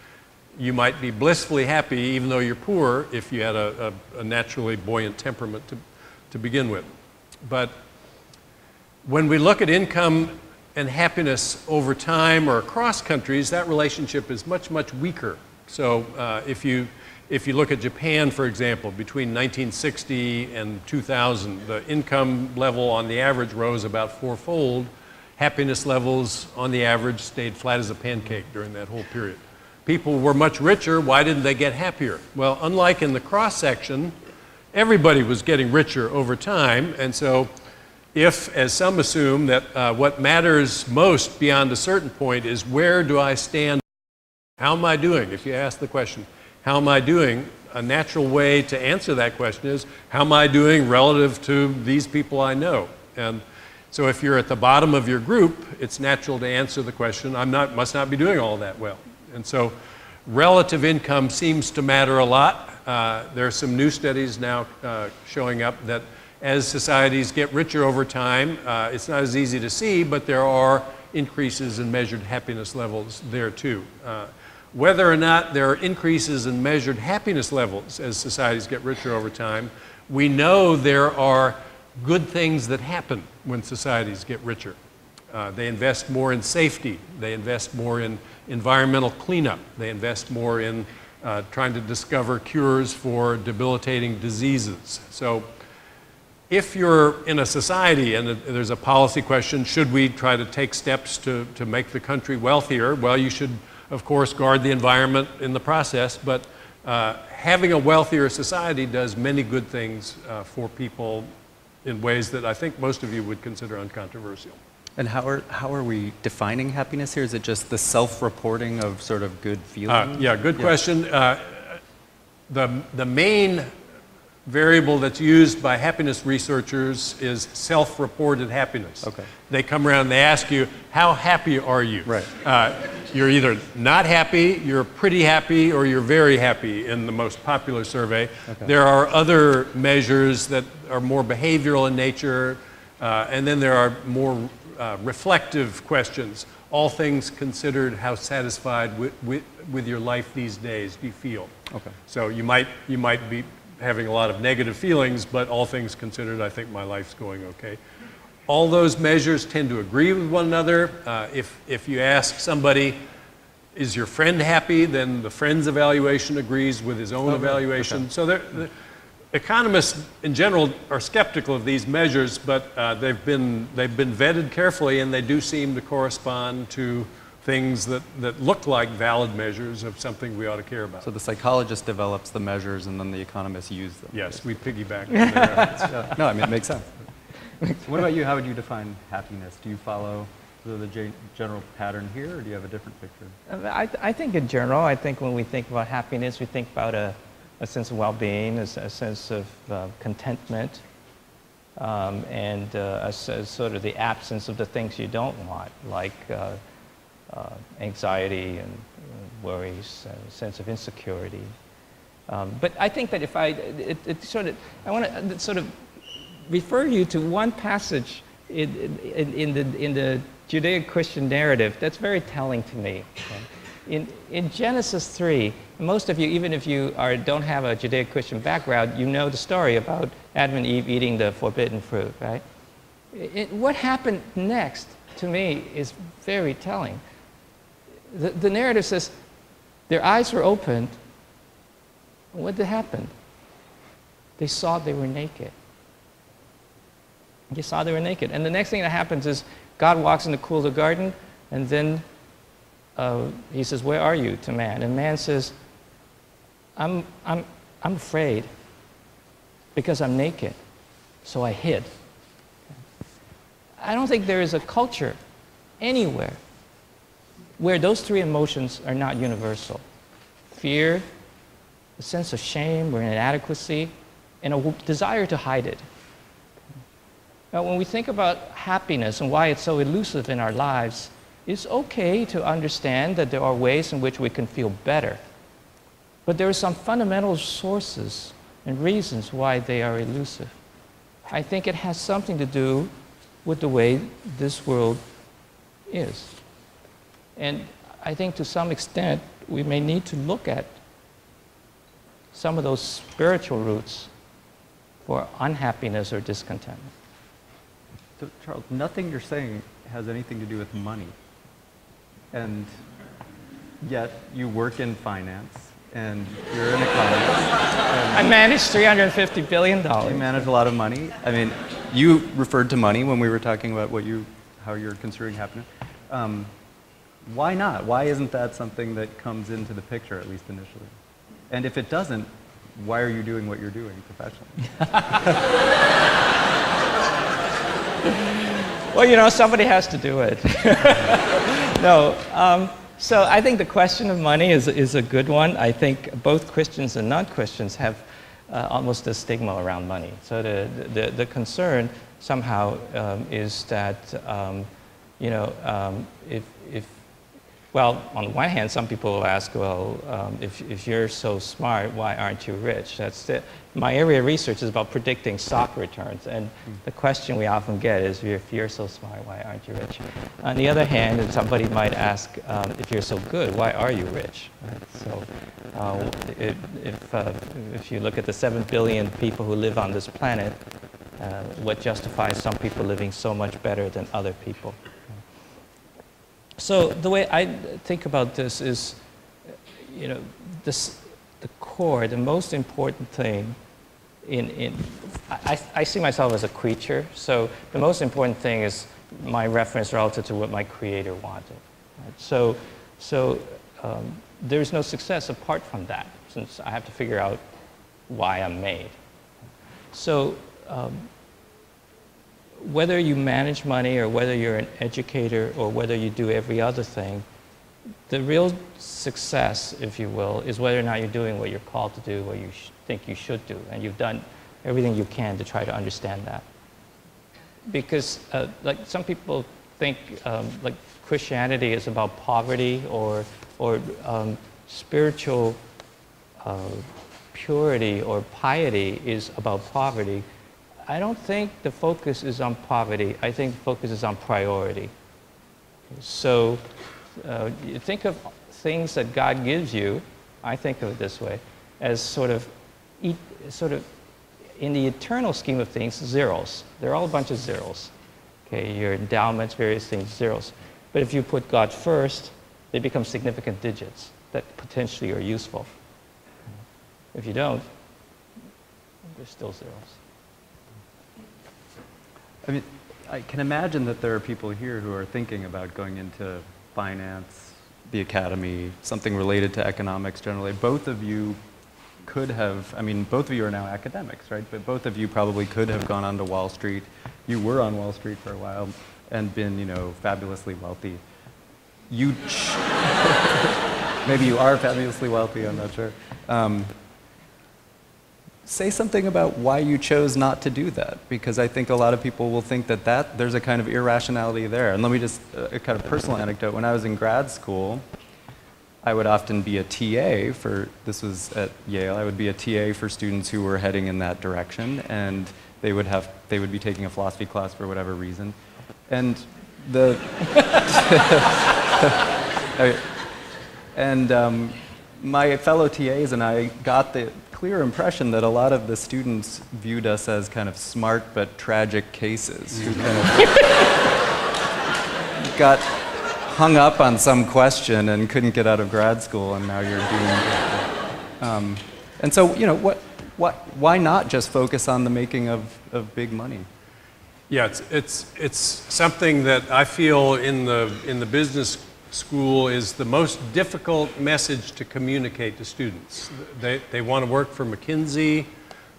You might be blissfully happy, even though you're poor, if you had a naturally buoyant temperament to begin with. But when we look at income and happiness over time or across countries, that relationship is much, much weaker. So if you look at Japan, for example, between 1960 and 2000, the income level on the average rose about fourfold. Happiness levels on the average stayed flat as a pancake during that whole period. People were much richer. Why didn't they get happier? Well, unlike in the cross-section, everybody was getting richer over time. And so if, as some assume, that what matters most beyond a certain point is where do I stand? How am I doing? If you ask the question, how am I doing? A natural way to answer that question is, how am I doing relative to these people I know? And so if you're at the bottom of your group, it's natural to answer the question, must not be doing all that well. And so relative income seems to matter a lot. There are some new studies now showing up that as societies get richer over time, it's not as easy to see, but there are increases in measured happiness levels there too. Whether or not there are increases in measured happiness levels as societies get richer over time, we know there are good things that happen when societies get richer. They invest more in safety. They invest more in environmental cleanup. They invest more in trying to discover cures for debilitating diseases. So if you're in a society and there's a policy question, should we try to take steps to make the country wealthier? Well, you should, of course, guard the environment in the process, but having a wealthier society does many good things for people in ways that I think most of you would consider uncontroversial. And how are we defining happiness here? Is it just the self-reporting of sort of good feeling? Yeah, good question. The main variable that's used by happiness researchers is self-reported happiness. Okay. They come around and they ask you, how happy are you? Right. You're either not happy, you're pretty happy, or you're very happy in the most popular survey. Okay. There are other measures that are more behavioral in nature, and then there are more reflective questions. All things considered, how satisfied with your life these days do you feel? Okay. So you might be having a lot of negative feelings, but all things considered, I think my life's going okay. All those measures tend to agree with one another. If you ask somebody, is your friend happy, then the friend's evaluation agrees with his own evaluation. Okay. So the economists in general are skeptical of these measures, but they've been vetted carefully, and they do seem to correspond to things that look like valid measures of something we ought to care about. So the psychologist develops the measures, and then the economists use them. Yes, we piggyback on their efforts. Yeah. No, I mean, it makes sense. So what about you? How would you define happiness? Do you follow the general pattern here, or do you have a different picture? I think in general, I think when we think about happiness, we think about a sense of well-being, a sense of contentment, and sort of the absence of the things you don't want, like anxiety and worries, and a sense of insecurity. But I think that if I want to sort of refer you to one passage in the Judeo-Christian narrative that's very telling to me. Okay? In Genesis 3, most of you, even if you don't have a Judeo-Christian background, you know the story about Adam and Eve eating the forbidden fruit, right? What happened next, to me, is very telling. The narrative says their eyes were opened. What did happen? They saw they were naked. They saw they were naked. And the next thing that happens is God walks in the cool of the garden, and then he says, "Where are you?" to man. And man says, I'm afraid because I'm naked, so I hid. I don't think there is a culture anywhere where those three emotions are not universal. Fear, a sense of shame or inadequacy, and a desire to hide it. Now, when we think about happiness and why it's so elusive in our lives, it's okay to understand that there are ways in which we can feel better. But there are some fundamental sources and reasons why they are elusive. I think it has something to do with the way this world is. And I think to some extent, we may need to look at some of those spiritual roots for unhappiness or discontentment. So, Charles, nothing you're saying has anything to do with money. And yet you work in finance, and you're an economist. I manage $350 billion. You manage a lot of money. I mean, you referred to money when we were talking about how you're considering happiness. Why not? Why isn't that something that comes into the picture, at least initially? And if it doesn't, why are you doing what you're doing professionally? Well, somebody has to do it. No. So I think the question of money is a good one. I think both Christians and non-Christians have almost a stigma around money. So the concern somehow is that, well, on the one hand, some people will ask, well, if you're so smart, why aren't you rich? My area of research is about predicting stock returns, and the question we often get is, if you're so smart, why aren't you rich? On the other hand, somebody might ask, if you're so good, why are you rich? Right? So if you look at the 7 billion people who live on this planet, what justifies some people living so much better than other people? So the way I think about this is, the core, the most important thing I see myself as a creature, so the most important thing is my reference relative to what my creator wanted. Right? So there's no success apart from that, since I have to figure out why I'm made. So whether you manage money or whether you're an educator or whether you do every other thing, the real success, if you will, is whether or not you're doing what you're called to do, what you think you should do, and you've done everything you can to try to understand that. Because like some people think like Christianity is about poverty or spiritual purity or piety is about poverty. I don't think the focus is on poverty. I think the focus is on priority. So you think of things that God gives you, I think of it this way, as sort of in the eternal scheme of things, zeros. They're all a bunch of zeros. Okay, your endowments, various things, zeros. But if you put God first, they become significant digits that potentially are useful. If you don't, there's still zeros. I mean, I can imagine that there are people here who are thinking about going into finance, the academy, something related to economics generally. Both of you could have, I mean, both of you are now academics, right? But both of you probably could have gone onto Wall Street. You were on Wall Street for a while and been, you know, fabulously wealthy. Maybe you are fabulously wealthy, I'm not sure. Say something about why you chose not to do that, because I think a lot of people will think that there's a kind of irrationality there. And let me just, a kind of personal anecdote. When I was in grad school, I would often be a TA for, this was at Yale, I would be a TA for students who were heading in that direction, and they would be taking a philosophy class for whatever reason. And my fellow TAs and I got the clear impression that a lot of the students viewed us as kind of smart but tragic cases who kind of got hung up on some question and couldn't get out of grad school, and now you're doing and so, you know, why not just focus on the making of big money? Yeah, it's something that I feel in the business school is the most difficult message to communicate to students. They want to work for McKinsey,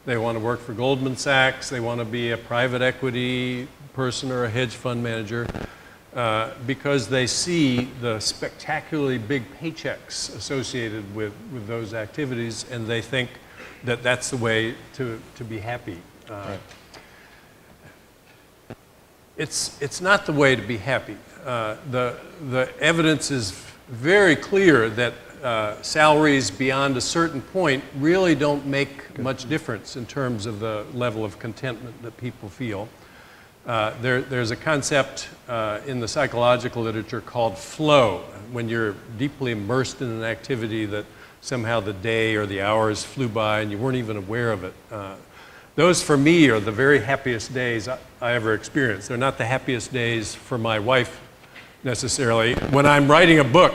they want to work for Goldman Sachs, they want to be a private equity person or a hedge fund manager because they see the spectacularly big paychecks associated with those activities, and they think that that's the way to be happy. Right. It's not the way to be happy. The evidence is very clear that salaries beyond a certain point really don't make much difference in terms of the level of contentment that people feel. There's a concept in the psychological literature called flow, when you're deeply immersed in an activity that somehow the day or the hours flew by and you weren't even aware of it. Those, for me, are the very happiest days I ever experienced. They're not the happiest days for my wife, necessarily. When I'm writing a book,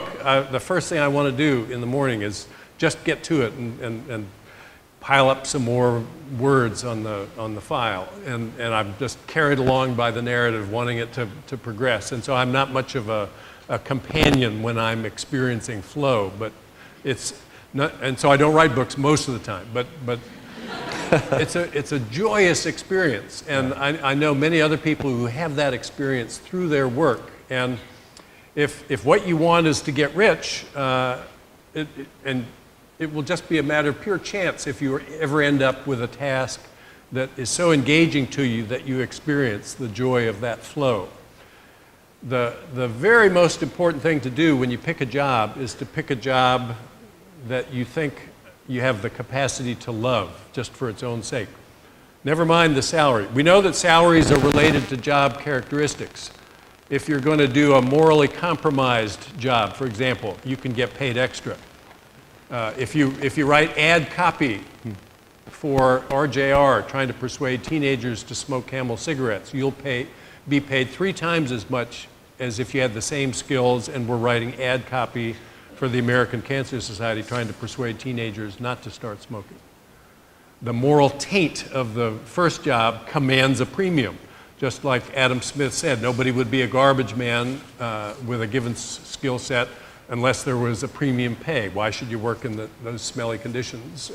the first thing I want to do in the morning is just get to it and pile up some more words on the file. And I'm just carried along by the narrative, wanting it to progress. And so I'm not much of a companion when I'm experiencing flow. But it's not, and so I don't write books most of the time. But it's a joyous experience, and I know many other people who have that experience through their work. And if what you want is to get rich, it will just be a matter of pure chance if you ever end up with a task that is so engaging to you that you experience the joy of that flow. The very most important thing to do when you pick a job is to pick a job that you think you have the capacity to love just for its own sake. Never mind the salary. We know that salaries are related to job characteristics. If you're going to do a morally compromised job, for example, you can get paid extra. If you write ad copy for RJR trying to persuade teenagers to smoke Camel cigarettes, you'll be paid 3 times as much as if you had the same skills and were writing ad copy for the American Cancer Society trying to persuade teenagers not to start smoking. The moral taint of the first job commands a premium. Just like Adam Smith said, nobody would be a garbage man with a given skill set unless there was a premium pay. Why should you work in those smelly conditions?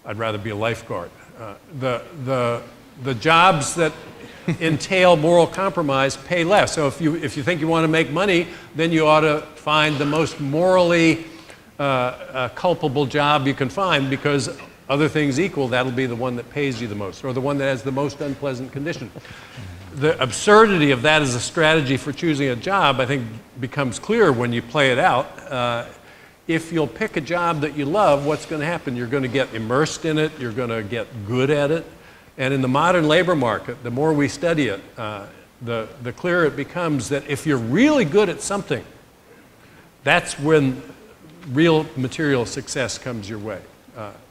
I'd rather be a lifeguard. The jobs that entail moral compromise pay less. So if you think you want to make money, then you ought to find the most morally culpable job you can find, because other things equal, that'll be the one that pays you the most, or the one that has the most unpleasant condition. The absurdity of that as a strategy for choosing a job, I think, becomes clear when you play it out. If you'll pick a job that you love, what's going to happen? You're going to get immersed in it, you're going to get good at it. And in the modern labor market, the more we study it, the clearer it becomes that if you're really good at something, that's when real material success comes your way.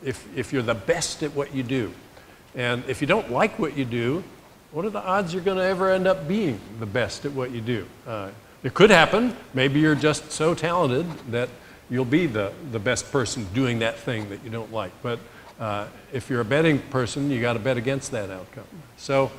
If you're the best at what you do. And if you don't like what you do, what are the odds you're going to ever end up being the best at what you do? It could happen. Maybe you're just so talented that you'll be the best person doing that thing that you don't like. But if you're a betting person, you got to bet against that outcome. So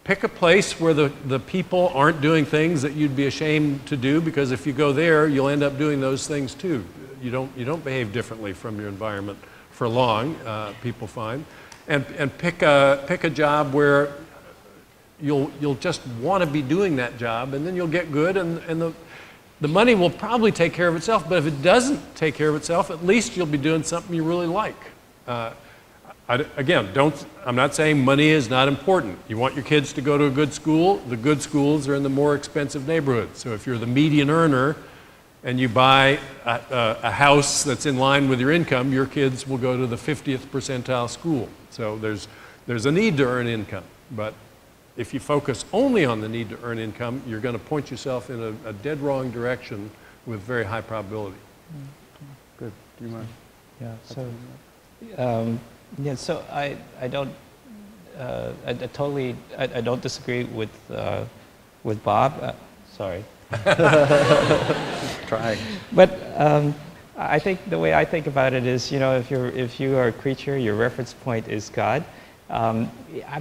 pick a place where the people aren't doing things that you'd be ashamed to do, because if you go there, you'll end up doing those things too. You don't behave differently from your environment for long, people find. And pick a job where you'll just want to be doing that job, and then you'll get good, and the money will probably take care of itself. But if it doesn't take care of itself, at least you'll be doing something you really like. Again, I'm not saying money is not important. You want your kids to go to a good school. The good schools are in the more expensive neighborhoods. So if you're the median earner and you buy a house that's in line with your income, your kids will go to the 50th percentile school. So there's a need to earn income. But if you focus only on the need to earn income, you're going to point yourself in a dead wrong direction with very high probability. Good. Do you mind? Yeah. So I don't I don't disagree with Bob. Sorry. Trying. But I think the way I think about it is, if you are a creature, your reference point is God. I'm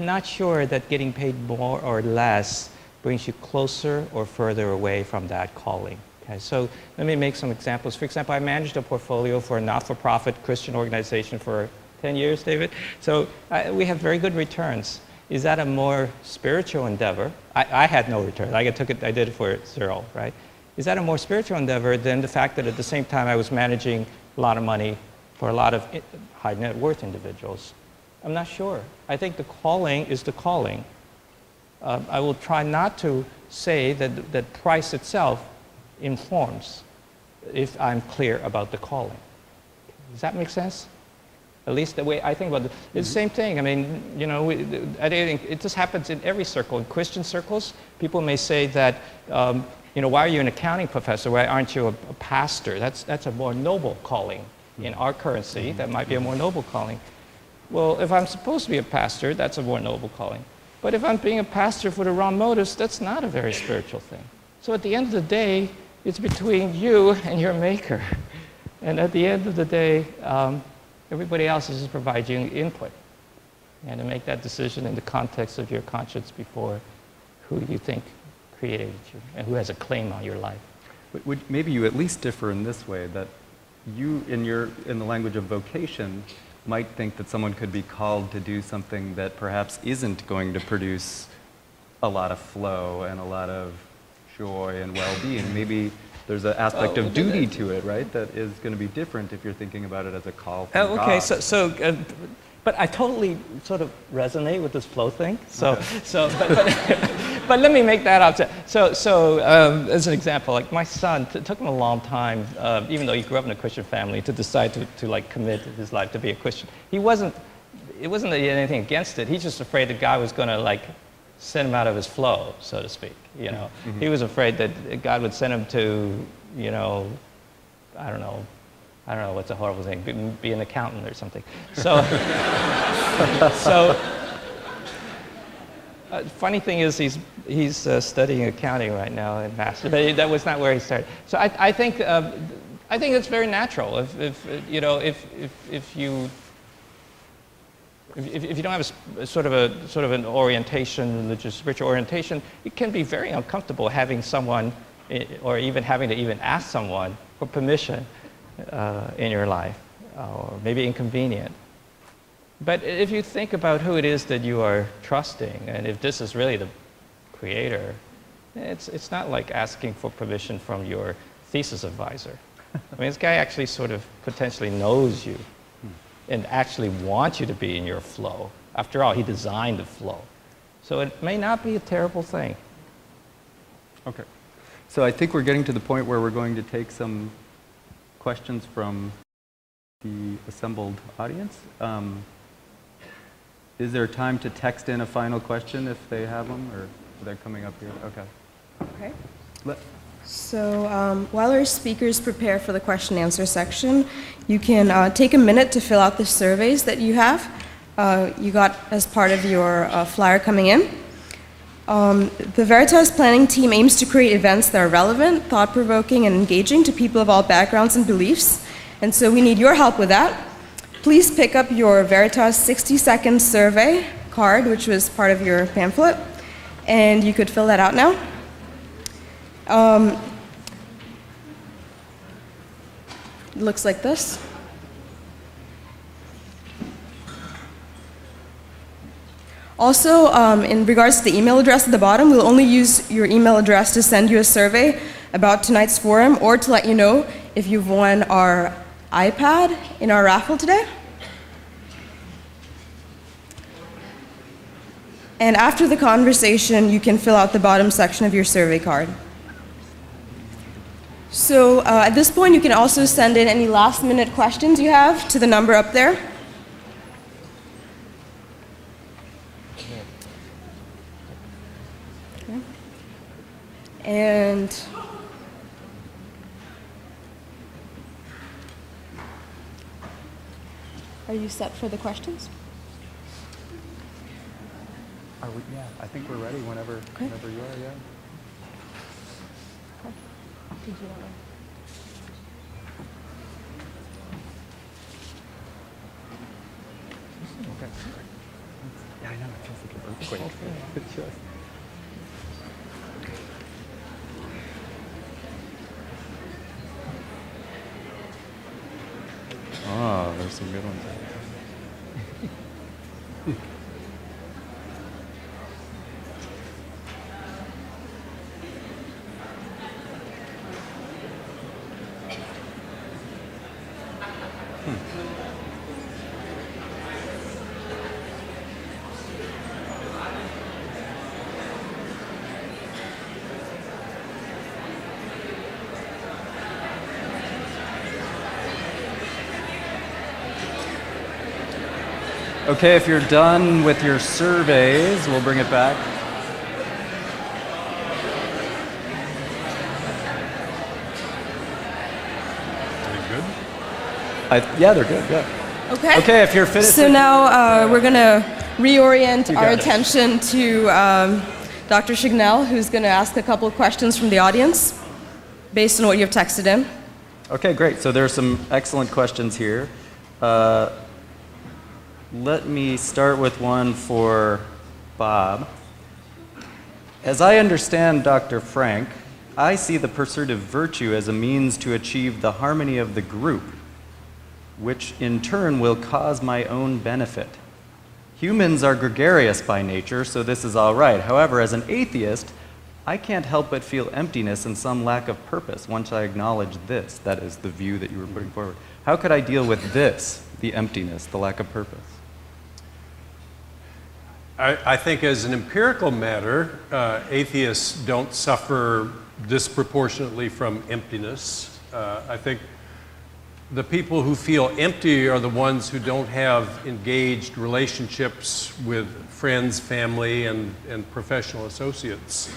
not sure that getting paid more or less brings you closer or further away from that calling. Okay, so let me make some examples. For example, I managed a portfolio for a not-for-profit Christian organization for 10 years, David. So we have very good returns. Is that a more spiritual endeavor? I had no return. I did it for zero, right? Is that a more spiritual endeavor than the fact that at the same time I was managing a lot of money for a lot of high net worth individuals? I'm not sure. I think the calling is the calling. I will try not to say that price itself informs if I'm clear about the calling. Does that make sense? At least the way I think about it. It's the same thing. I mean, I think it just happens in every circle. In Christian circles, people may say that, why are you an accounting professor? Why aren't you a pastor? That's a more noble calling. In our currency, that might be a more noble calling. Well, if I'm supposed to be a pastor, that's a more noble calling. But if I'm being a pastor for the wrong motives, that's not a very spiritual thing. So at the end of the day, it's between you and your maker. And at the end of the day, everybody else is just providing input. And to make that decision in the context of your conscience before who you think created you and who has a claim on your life. Maybe you at least differ in this way, that you, in the language of vocation, might think that someone could be called to do something that perhaps isn't going to produce a lot of flow and a lot of joy and well-being. Maybe there's an aspect of duty to it, right? That is going to be different if you're thinking about it as a call from okay, God. But I totally sort of resonate with this flow thing. But let me make that up. So as an example, like my son, it took him a long time, even though he grew up in a Christian family, to decide to commit his life to be a Christian. It wasn't that he had anything against it. He's just afraid that God was going to send him out of his flow, so to speak. Mm-hmm. He was afraid that God would send him to, I don't know what's a horrible thing, be an accountant or something. So, funny thing is he's studying accounting right now in master's, but that was not where he started. So I think it's very natural if you don't have a sort of an orientation, religious, spiritual orientation, it can be very uncomfortable having someone, or even having to even ask someone for permission in your life, or maybe inconvenient. But if you think about who it is that you are trusting, and if this is really the creator, it's not like asking for permission from your thesis advisor. I mean, this guy actually sort of potentially knows you and actually wants you to be in your flow. After all, he designed the flow. So it may not be a terrible thing. Okay. So I think we're getting to the point where we're going to take some questions from the assembled audience. Is there time to text in a final question if they have them, or they're coming up here? Okay. Okay. So while our speakers prepare for the question and answer section, you can take a minute to fill out the surveys that you have. You got as part of your flyer coming in. The Veritas planning team aims to create events that are relevant, thought-provoking, and engaging to people of all backgrounds and beliefs, and so we need your help with that. Please pick up your Veritas 60-second survey card, which was part of your pamphlet, and you could fill that out now. It looks like this. Also, in regards to the email address at the bottom, we'll only use your email address to send you a survey about tonight's forum or to let you know if you've won our iPad in our raffle today. And after the conversation, you can fill out the bottom section of your survey card. So at this point, you can also send in any last-minute questions you have to the number up there. Okay. And are you set for the questions? Yeah, I think we're ready whenever you are, yeah. Did you want to? Okay. Yeah, I know, it feels like an earthquake. It just... Oh, there's some good ones. Okay, if you're done with your surveys, we'll bring it back. Are they good? Yeah, they're good, yeah. Okay. Okay, if you're finished. So now we're going to reorient You our got it. attention to Dr. Chignell, who's going to ask a couple of questions from the audience based on what you've texted in. Okay, great. So there are some excellent questions here. Let me start with one for Bob. As I understand Dr. Frank, I see the pursuit of virtue as a means to achieve the harmony of the group, which in turn will cause my own benefit. Humans are gregarious by nature, so this is all right. However, as an atheist, I can't help but feel emptiness and some lack of purpose once I acknowledge this. That is the view that you were putting forward. How could I deal with this, the emptiness, the lack of purpose? I think as an empirical matter, atheists don't suffer disproportionately from emptiness. I think the people who feel empty are the ones who don't have engaged relationships with friends, family, and professional associates.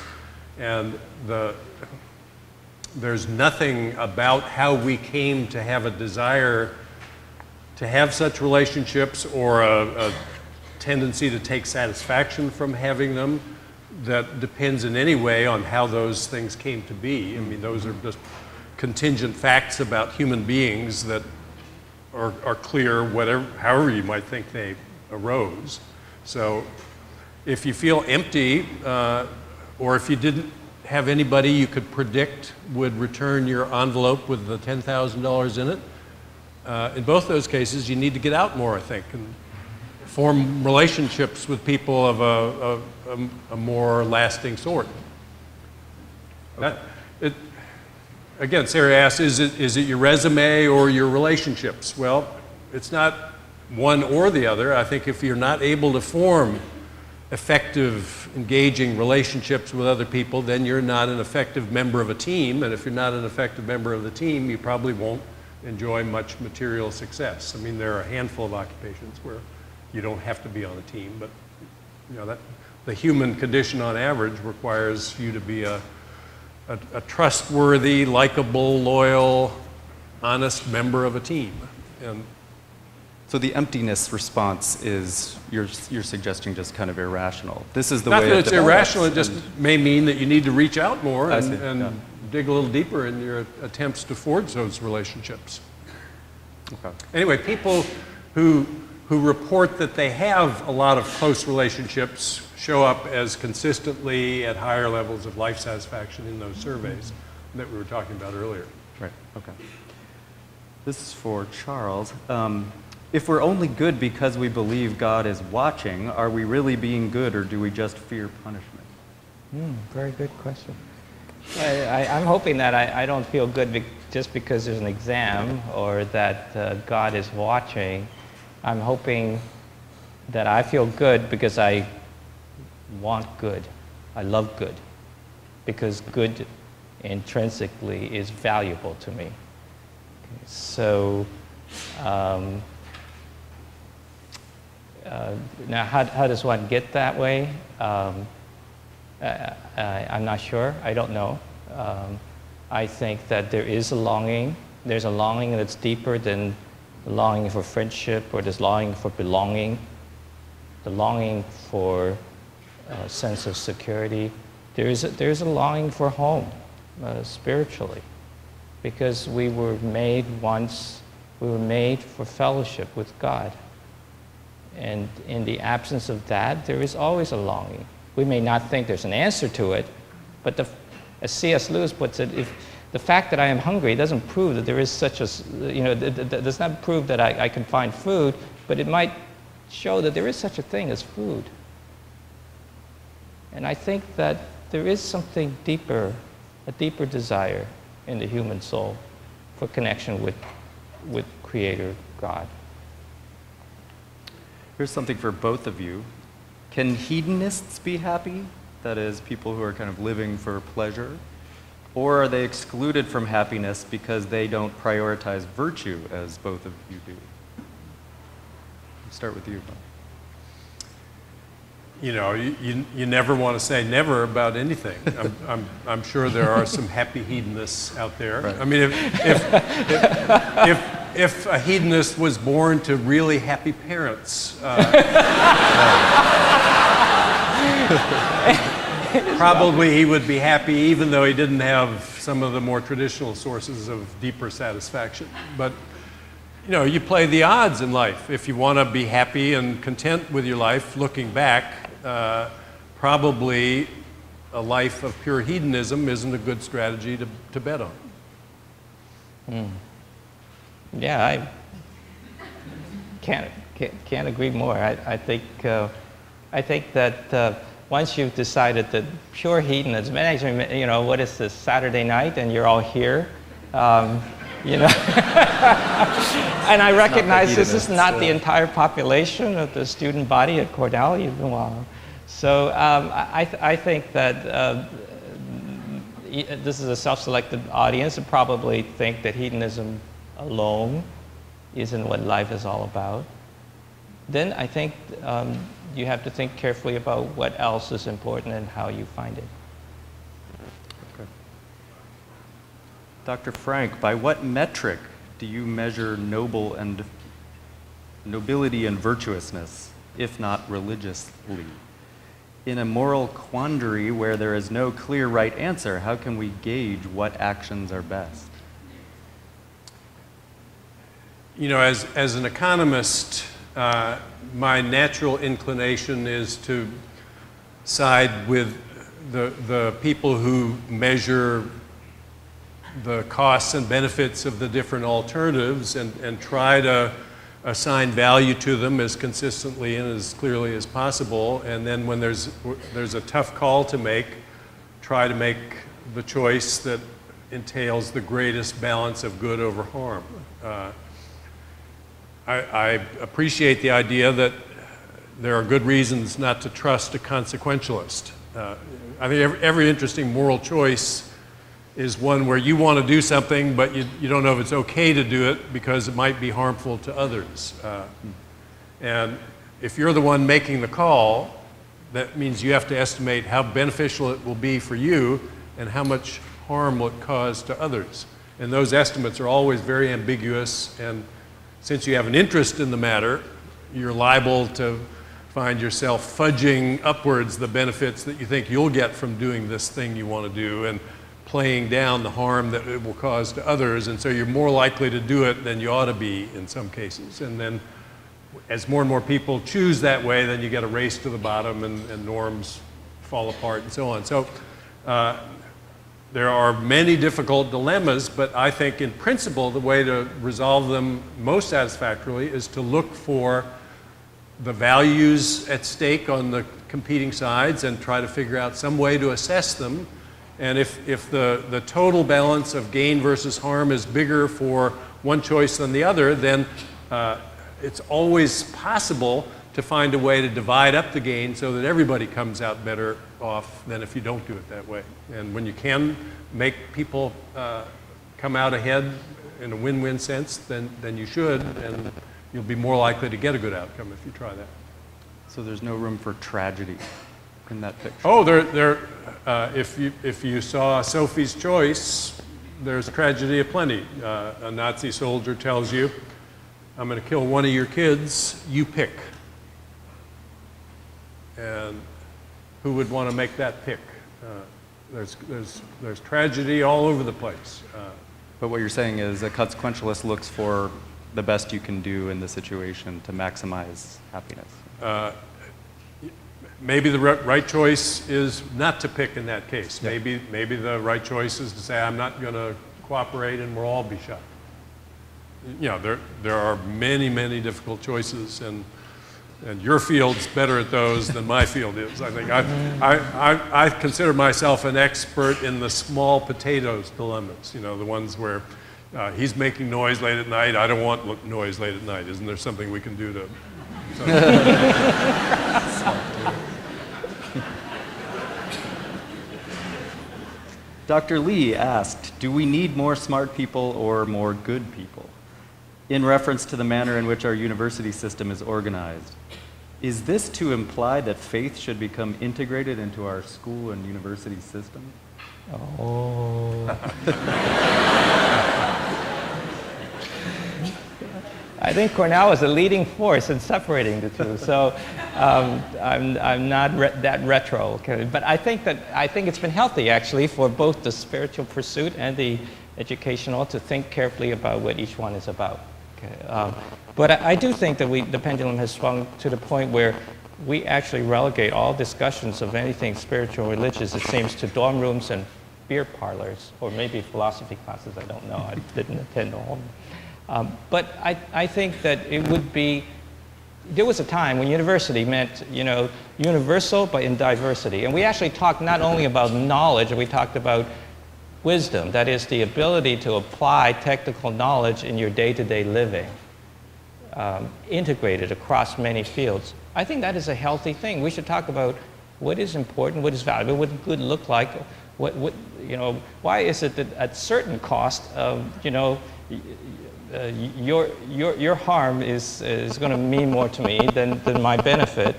And there's nothing about how we came to have a desire to have such relationships or a tendency to take satisfaction from having them that depends in any way on how those things came to be. I mean, those are just contingent facts about human beings that are clear, however you might think they arose. So if you feel empty, or if you didn't have anybody you could predict would return your envelope with the $10,000 in it, in both those cases, you need to get out more, I think, and form relationships with people of a more lasting sort. Okay. Again, Sarah asked, is it your resume or your relationships? Well, it's not one or the other. I think if you're not able to form effective, engaging relationships with other people, then you're not an effective member of a team. And if you're not an effective member of the team, you probably won't enjoy much material success. I mean, there are a handful of occupations where you don't have to be on a team, but the human condition on average requires you to be a trustworthy, likable, loyal, honest member of a team. And So the emptiness response is, you're suggesting, just kind of irrational. This is the Not way that it it's develops, irrational, it just may mean that you need to reach out more I see, and yeah. dig a little deeper in your attempts to forge those relationships. Okay. Anyway, people who report that they have a lot of close relationships show up as consistently at higher levels of life satisfaction in those surveys that we were talking about earlier. Right, okay. This is for Charles. If we're only good because we believe God is watching, are we really being good, or do we just fear punishment? Very good question. I'm hoping that I don't feel good just because there's an exam or that God is watching. I'm hoping that I feel good because I want good. I love good. Because good intrinsically is valuable to me. So, now how does one get that way? I'm not sure. I don't know. I think that there is a longing. There's a longing that's deeper than the longing for friendship or this longing for belonging, the longing for a sense of security. There's a longing for home, spiritually, because we were made for fellowship with God. And in the absence of that, there is always a longing. We may not think there's an answer to it, but as C.S. Lewis puts it, if the fact that I am hungry doesn't prove that there is such a, does not prove that I can find food, but it might show that there is such a thing as food. And I think that there is something deeper, a deeper desire in the human soul for connection with Creator God. Here's something for both of you. Can hedonists be happy? That is, people who are kind of living for pleasure? Or are they excluded from happiness because they don't prioritize virtue, as both of you do? Let's start with you. You know, you never want to say never about anything. I'm sure there are some happy hedonists out there. Right. I mean, if a hedonist was born to really happy parents, probably he would be happy even though he didn't have some of the more traditional sources of deeper satisfaction. But you know, you play the odds in life. If you want to be happy and content with your life, looking back, probably a life of pure hedonism isn't a good strategy to bet on. Yeah, I can't agree more. I think that once you've decided that pure hedonism, and actually, you know, what is this, Saturday night, and you're all here, you know, and I recognize this is not the entire population of the student body at Cornell, even while. So I think that this is a self-selected audience and probably think that hedonism alone isn't what life is all about. Then I think you have to think carefully about what else is important and how you find it. Okay. Dr. Frank, by what metric do you measure nobility and virtuousness, if not religiously? In a moral quandary where there is no clear right answer, how can we gauge what actions are best? You know, as an economist, my natural inclination is to side with the people who measure the costs and benefits of the different alternatives and try to assign value to them as consistently and as clearly as possible. And then when there's a tough call to make, try to make the choice that entails the greatest balance of good over harm. I appreciate the idea that there are good reasons not to trust a consequentialist. I think every interesting moral choice is one where you want to do something, but you don't know if it's okay to do it because it might be harmful to others. And if you're the one making the call, that means you have to estimate how beneficial it will be for you and how much harm will it cause to others. And those estimates are always very ambiguous, and since you have an interest in the matter, you're liable to find yourself fudging upwards the benefits that you think you'll get from doing this thing you want to do and playing down the harm that it will cause to others. And so you're more likely to do it than you ought to be in some cases. And then as more and more people choose that way, then you get a race to the bottom and norms fall apart and so on. So there are many difficult dilemmas, but I think in principle the way to resolve them most satisfactorily is to look for the values at stake on the competing sides and try to figure out some way to assess them. And if the total balance of gain versus harm is bigger for one choice than the other, then it's always possible to find a way to divide up the gain so that everybody comes out better off than if you don't do it that way. And when you can make people come out ahead in a win-win sense, then you should, and you'll be more likely to get a good outcome if you try that. So there's no room for tragedy in that picture? Oh, if you saw Sophie's Choice, there's tragedy aplenty. A Nazi soldier tells you, I'm going to kill one of your kids, you pick. And who would want to make that pick? There's tragedy all over the place. But what you're saying is a consequentialist looks for the best you can do in the situation to maximize happiness. Maybe the right choice is not to pick in that case. Yeah. Maybe the right choice is to say, I'm not going to cooperate and we'll all be shot. You know, there are many, many difficult choices, and your field's better at those than my field is. I think I consider myself an expert in the small potatoes dilemmas, you know, the ones where he's making noise late at night, I don't want noise late at night. Isn't there something we can do to... Dr. Lee asked, do we need more smart people or more good people? In reference to the manner in which our university system is organized. Is this to imply that faith should become integrated into our school and university system? Oh. I think Cornell is a leading force in separating the two, so I'm not that retro. Okay? But I think it's been healthy actually for both the spiritual pursuit and the educational to think carefully about what each one is about. Okay? But I do think that the pendulum has swung to the point where we actually relegate all discussions of anything spiritual or religious, it seems, to dorm rooms and beer parlors, or maybe philosophy classes, I don't know, I didn't attend all. But I think that it would be, there was a time when university meant, you know, universal but in diversity. And we actually talked not only about knowledge, we talked about wisdom, that is the ability to apply technical knowledge in your day-to-day living, integrated across many fields. I think that is a healthy thing. We should talk about what is important, what is valuable, what good look like, what you know, why is it that at certain cost, you know, your harm is going to mean more to me than my benefit,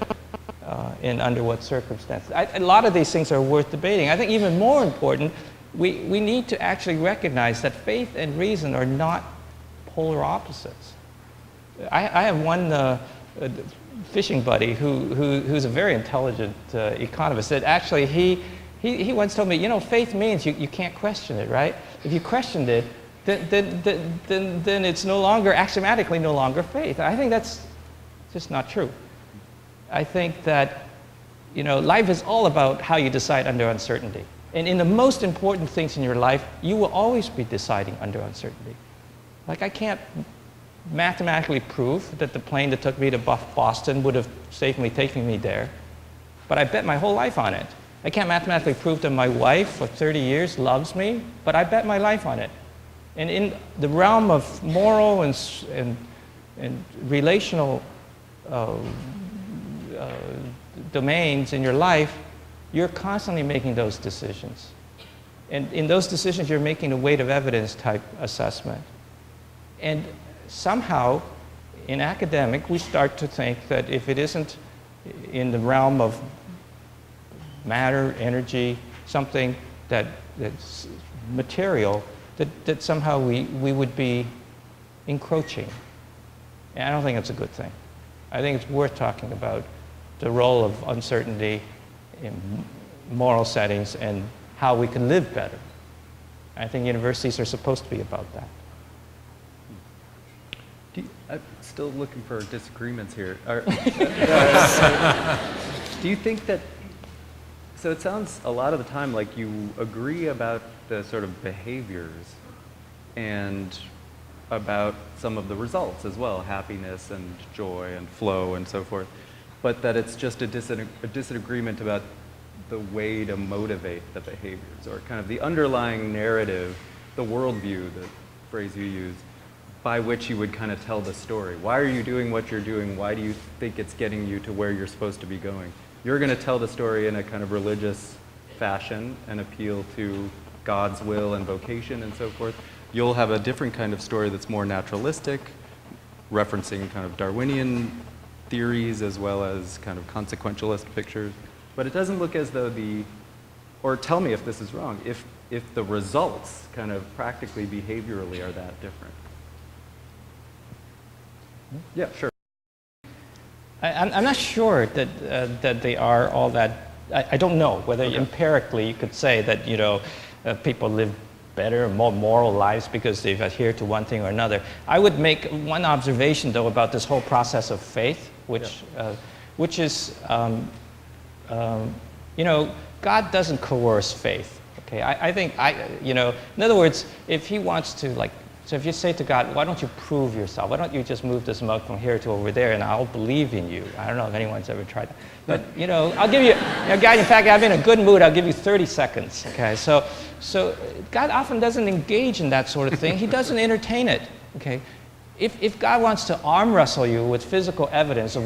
and under what circumstances. A lot of these things are worth debating. I think even more important, we need to actually recognize that faith and reason are not polar opposites. I have one fishing buddy who's a very intelligent economist that actually he once told me, you know, faith means you can't question it, right? If you questioned it, then it's no longer, axiomatically no longer faith. I think that's just not true. I think that, you know, life is all about how you decide under uncertainty. And in the most important things in your life, you will always be deciding under uncertainty. Like I can't mathematically prove that the plane that took me to Boston would have safely taken me there, but I bet my whole life on it. I can't mathematically prove that my wife for 30 years loves me, but I bet my life on it. And in the realm of moral and relational domains in your life, you're constantly making those decisions. And in those decisions, you're making a weight of evidence type assessment. And somehow, in academic, we start to think that if it isn't in the realm of matter, energy, something that's material, that somehow we would be encroaching And I don't think it's a good thing. I think it's worth talking about the role of uncertainty in moral settings and how we can live better. I think universities are supposed to be about that. I'm still looking for disagreements here. Do you think that, so it sounds a lot of the time like you agree about the sort of behaviors and about some of the results as well, happiness and joy and flow and so forth, but that it's just a disagreement about the way to motivate the behaviors, or kind of the underlying narrative, the worldview, the phrase you use, by which you would kind of tell the story. Why are you doing what you're doing? Why do you think it's getting you to where you're supposed to be going? You're going to tell the story in a kind of religious fashion and appeal to God's will and vocation and so forth. You'll have a different kind of story that's more naturalistic, referencing kind of Darwinian theories as well as kind of consequentialist pictures. But it doesn't look as though or tell me if this is wrong, if the results kind of practically behaviorally are that different. Yeah, sure. I'm not sure that they are all that. I don't know whether empirically you could say that people live better, more moral lives because they've adhered to one thing or another. I would make one observation though about this whole process of faith, which is God doesn't coerce faith. Okay, I think in other words, if He wants to so if you say to God, why don't you prove yourself? Why don't you just move this mug from here to over there and I'll believe in you? I don't know if anyone's ever tried that. But, I'll give you, God, in fact, I'm in a good mood, I'll give you 30 seconds. Okay, so God often doesn't engage in that sort of thing. He doesn't entertain it. Okay, if God wants to arm wrestle you with physical evidence of,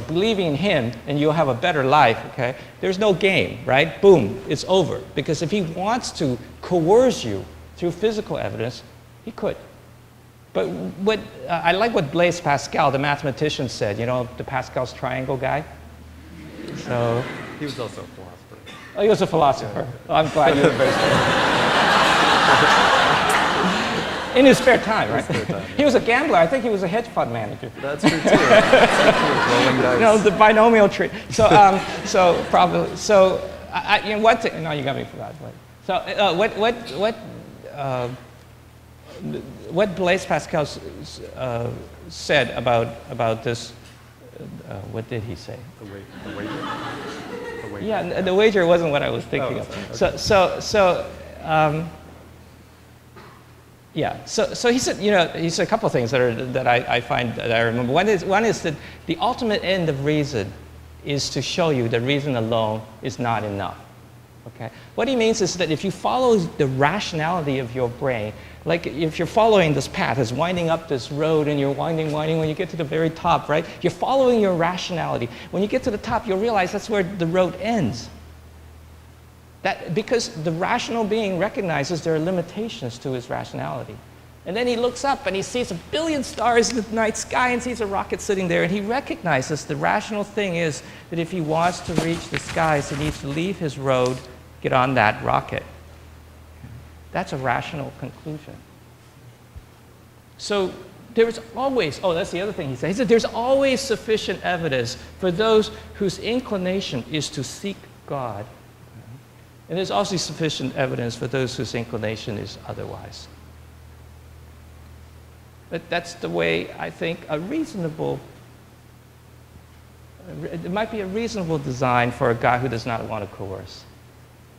believing in Him and you'll have a better life, okay, there's no game, right? Boom, it's over. Because if He wants to coerce you through physical evidence, He could. But I like what Blaise Pascal, the mathematician, said. The Pascal's triangle guy. So he was also a philosopher. Oh, he was a philosopher. Oh, I'm glad you were very smart. In his spare time, right? He was a gambler. I think he was a hedge fund manager. That's true too. Rolling dice. The binomial tree. So probably. So what thing? No, you got me for that. So what Blaise Pascal said about this, what did he say? The wager. Yeah, the wager wasn't what I was thinking of. Okay. So he said, he said a couple of things that I find that I remember. One is that the ultimate end of reason is to show you that reason alone is not enough. Okay. What he means is that if you follow the rationality of your brain, like if you're following this path, it's winding up this road and you're winding, when you get to the very top, right? You're following your rationality. When you get to the top, you'll realize that's where the road ends. Because the rational being recognizes there are limitations to his rationality. And then he looks up and he sees 1 billion stars in the night sky and sees a rocket sitting there, and he recognizes the rational thing is that if he wants to reach the skies, he needs to leave his road, get on that rocket. That's a rational conclusion. So there's always, that's the other thing he said. He said there's always sufficient evidence for those whose inclination is to seek God. And there's also sufficient evidence for those whose inclination is otherwise. But that's the way I think it might be a reasonable design for a guy who does not want to coerce.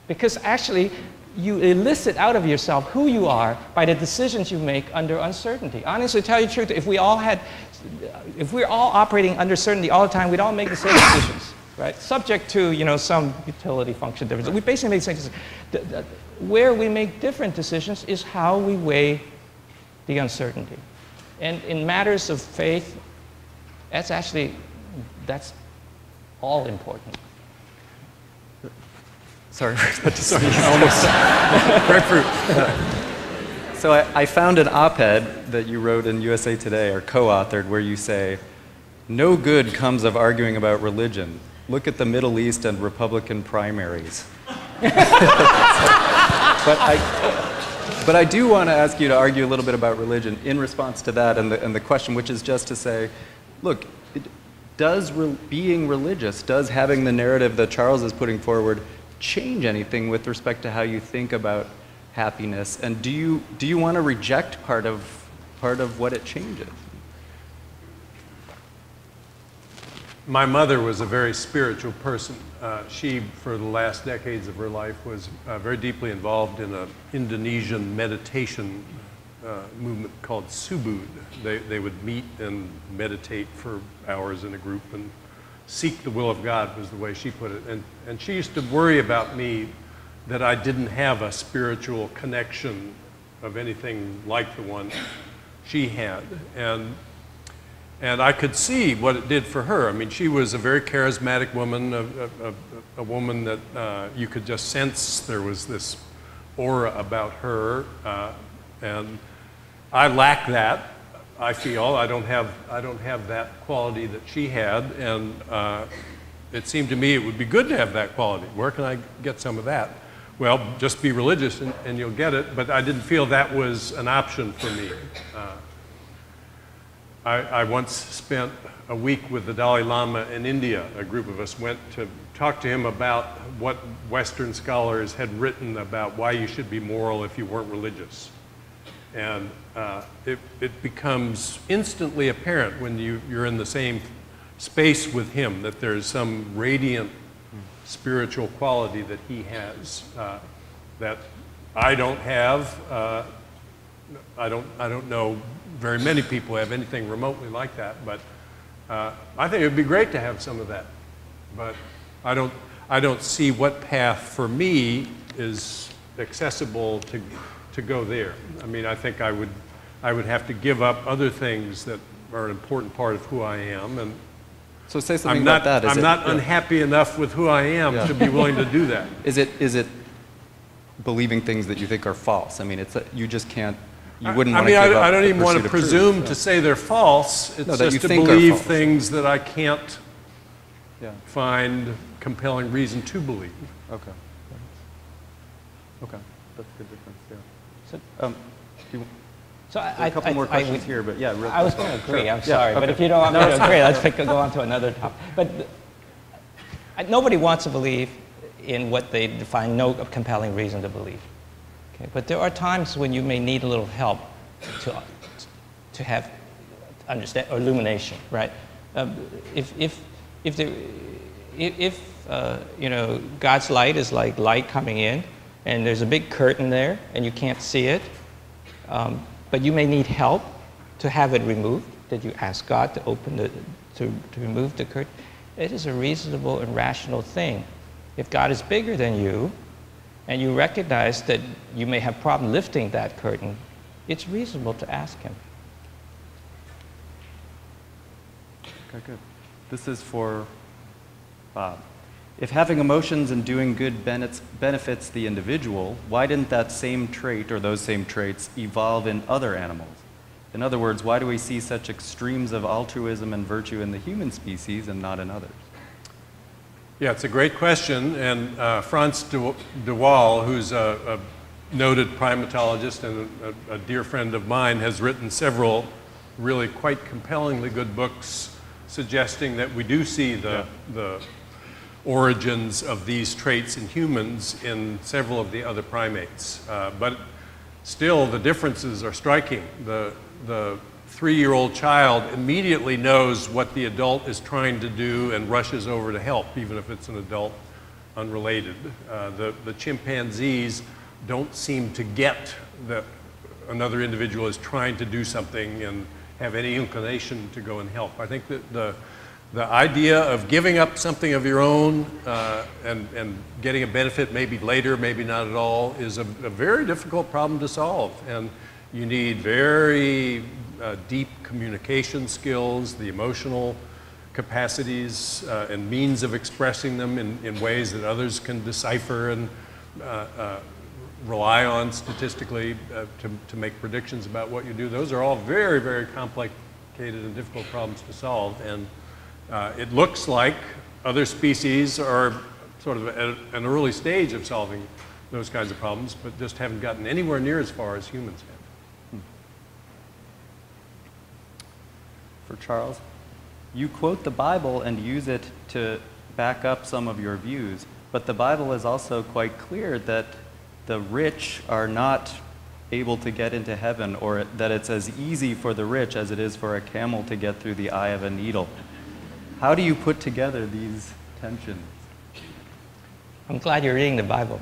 Because actually, you elicit out of yourself who you are by the decisions you make under uncertainty. Honestly, to tell you the truth, if we're all operating under certainty all the time, we'd all make the same decisions, right? Subject to, some utility function difference. We basically make the same decisions. Where we make different decisions is how we weigh the uncertainty. And in matters of faith, that's all important. Sorry, almost. Grapefruit. So I found an op-ed that you wrote in USA Today, or co-authored, where you say, "No good comes of arguing about religion. Look at the Middle East and Republican primaries." But But I do want to ask you to argue a little bit about religion in response to that and the question, which is just to say, look, does being religious, does having the narrative that Charles is putting forward change anything with respect to how you think about happiness? And do you want to reject part of what it changes? My mother was a very spiritual person. She, for the last decades of her life, was very deeply involved in an Indonesian meditation movement called Subud. They would meet and meditate for hours in a group and seek the will of God, was the way she put it. And she used to worry about me that I didn't have a spiritual connection of anything like the one she had. And I could see what it did for her. I mean, she was a very charismatic woman, a woman that you could just sense there was this aura about her. And I lack that, I feel. I don't have that quality that she had. And it seemed to me it would be good to have that quality. Where can I get some of that? Well, just be religious and you'll get it. But I didn't feel that was an option for me. I once spent a week with the Dalai Lama in India. A group of us went to talk to him about what Western scholars had written about why you should be moral if you weren't religious. And it becomes instantly apparent when you're in the same space with him that there's some radiant spiritual quality that he has that I don't have. I don't know very many people have anything remotely like that, but I think it would be great to have some of that. But I don't see what path for me is accessible to go there. I mean, I think I would have to give up other things that are an important part of who I am. And so say something about that. I'm not unhappy enough with who I am to be willing to do that. Is it believing things that you think are false? I mean, you just can't. You wouldn't want to give up I don't even the want to pursuit of presume truth, to say they're false. It's No, that just you to think are believe false. things that I can't Yeah. find compelling reason to believe. Okay. Okay. That's a good difference. Yeah. So, There are a couple more questions here, but yeah. I was going to agree. Sure. I'm sorry, okay. but if you don't want me to agree, let's go on to another topic. But nobody wants to believe in what they define no compelling reason to believe. Okay? But there are times when you may need a little help to have understand or illumination, right? If God's light is like light coming in, and there's a big curtain there, and you can't see it, but you may need help to have it removed. That you ask God to to remove the curtain. It is a reasonable and rational thing. If God is bigger than you, and you recognize that you may have problem lifting that curtain, it's reasonable to ask Him. Okay, good. This is for Bob. If having emotions and doing good benefits the individual, why didn't that same trait or those same traits evolve in other animals? In other words, why do we see such extremes of altruism and virtue in the human species and not in others? Yeah, it's a great question, and Frans de Waal, who's a noted primatologist and a dear friend of mine, has written several really quite compellingly good books suggesting that we do see the origins of these traits in humans in several of the other primates. But still, the differences are striking. The 3-year-old child immediately knows what the adult is trying to do and rushes over to help, even if it's an adult unrelated. The chimpanzees don't seem to get that another individual is trying to do something and have any inclination to go and help. I think that the idea of giving up something of your own and getting a benefit maybe later, maybe not at all, is a very difficult problem to solve. And you need very deep communication skills, the emotional capacities and means of expressing them in ways that others can decipher and rely on statistically to make predictions about what you do. Those are all very, very complicated and difficult problems to solve. And it looks like other species are sort of at an early stage of solving those kinds of problems, but just haven't gotten anywhere near as far as humans have. For Charles, you quote the Bible and use it to back up some of your views, but the Bible is also quite clear that the rich are not able to get into heaven, or that it's as easy for the rich as it is for a camel to get through the eye of a needle. How do you put together these tensions? I'm glad you're reading the Bible.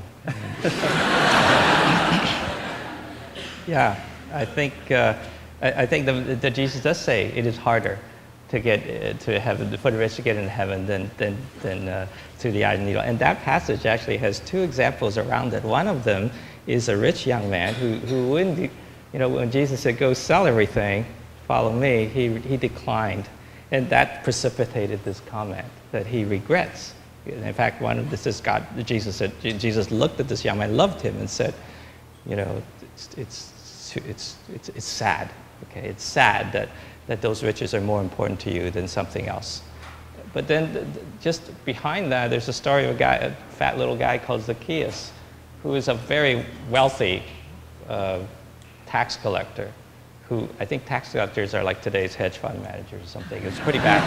Yeah, I think that Jesus does say it is harder to get to heaven, for the rich to get into heaven than through the eye of the needle. And that passage actually has two examples around it. One of them is a rich young man who wouldn't, when Jesus said, "Go sell everything, follow me," he declined, and that precipitated this comment that he regrets. In fact, Jesus looked at this young man, loved him, and said, it's sad. Okay, it's sad that those riches are more important to you than something else. But then, just behind that, there's a story of a fat little guy called Zacchaeus, who is a very wealthy tax collector. Who I think tax collectors are like today's hedge fund managers or something. It's pretty bad.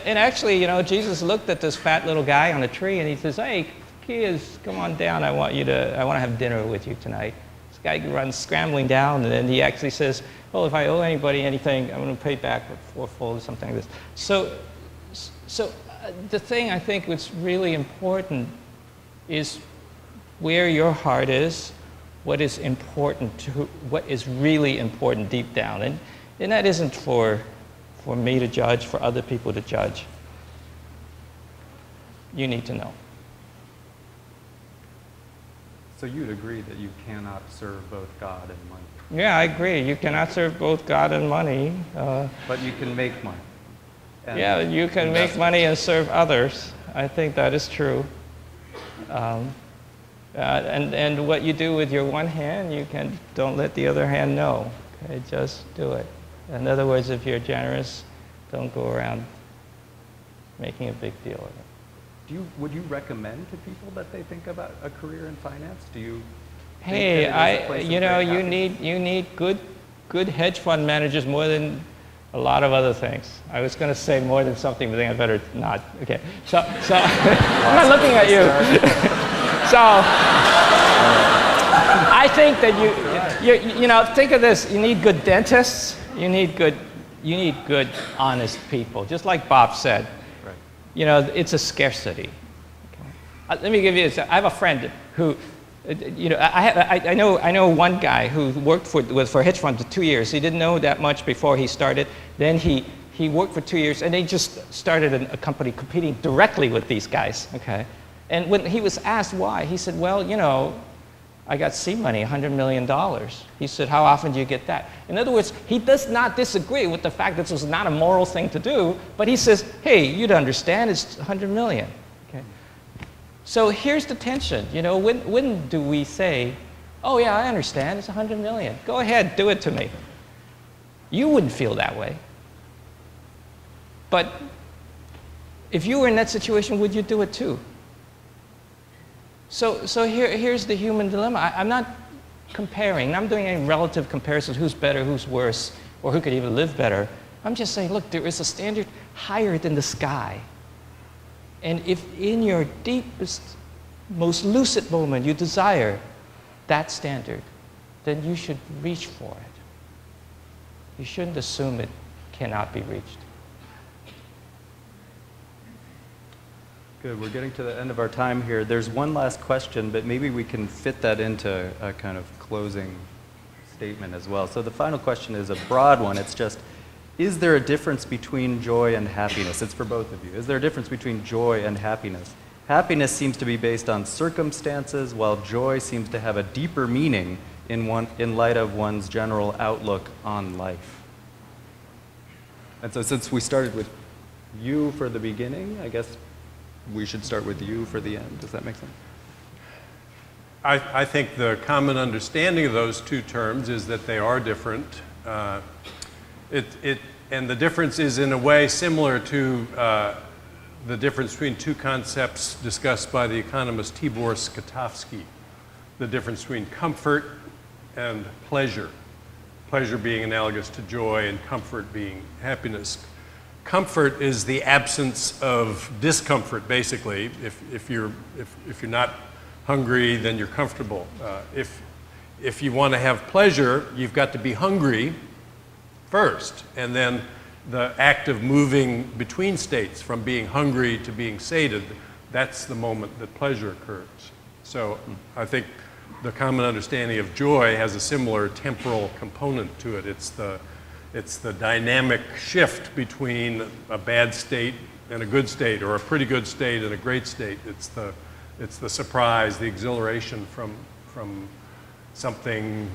And actually, Jesus looked at this fat little guy on a tree and he says, "Hey, Zacchaeus, come on down. I want to have dinner with you tonight." This guy runs scrambling down, and then he actually says, "Oh, if I owe anybody anything, I'm going to pay back fourfold," or something like this. So the thing I think that's really important is where your heart is. What is really important deep down, and that isn't for me to judge, for other people to judge. You need to know. So you'd agree that you cannot serve both God and money? Yeah, I agree. You cannot serve both God and money. But you can make money. Yeah, you can make money and serve others. I think that is true. And what you do with your one hand, don't let the other hand know. Okay, just do it. In other words, if you're generous, don't go around making a big deal of it. Would you recommend to people that they think about a career in finance? Do you? Hey, you need good hedge fund managers more than a lot of other things. I was going to say more than something, but I think I better not. Okay, so I'm not looking at you. So I think that you think of this. You need good dentists. You need good, honest people. Just like Bob said, right. It's a scarcity. Okay. Let me give you. I have a friend who, I know one guy who worked for a hedge fund for 2 years. He didn't know that much before he started. Then he worked for 2 years, and they just started a company competing directly with these guys. Okay. And when he was asked why, he said, "Well, I got seed money, $100 million. He said, "How often do you get that?" In other words, he does not disagree with the fact that this was not a moral thing to do, but he says, "Hey, you'd understand, it's $100 million. Okay. So here's the tension. When do we say, "Oh yeah, I understand, it's $100 million. Go ahead, do it to me." You wouldn't feel that way. But if you were in that situation, would you do it too? So here's the human dilemma. I'm not comparing. I'm doing any relative comparisons, who's better, who's worse, or who could even live better. I'm just saying, look, there is a standard higher than the sky. And if in your deepest, most lucid moment you desire that standard, then you should reach for it. You shouldn't assume it cannot be reached. Good. We're getting to the end of our time here. There's one last question, but maybe we can fit that into a kind of closing statement as well. So the final question is a broad one. It's just, is there a difference between joy and happiness? It's for both of you. Is there a difference between joy and happiness? Happiness seems to be based on circumstances, while joy seems to have a deeper meaning in light of one's general outlook on life. And so since we started with you for the beginning, I guess we should start with you for the end. Does that make sense? I think the common understanding of those two terms is that they are different. And the difference is in a way similar to the difference between two concepts discussed by the economist Tibor Skotowski, the difference between comfort and pleasure. Pleasure being analogous to joy and comfort being happiness. Comfort is the absence of discomfort, basically. If you're not hungry, then you're comfortable. If you want to have pleasure, you've got to be hungry first, and then the act of moving between states from being hungry to being sated, that's the moment that pleasure occurs. So I think the common understanding of joy has a similar temporal component to it. It's the dynamic shift between a bad state and a good state, or a pretty good state and a great state. It's the surprise, the exhilaration from something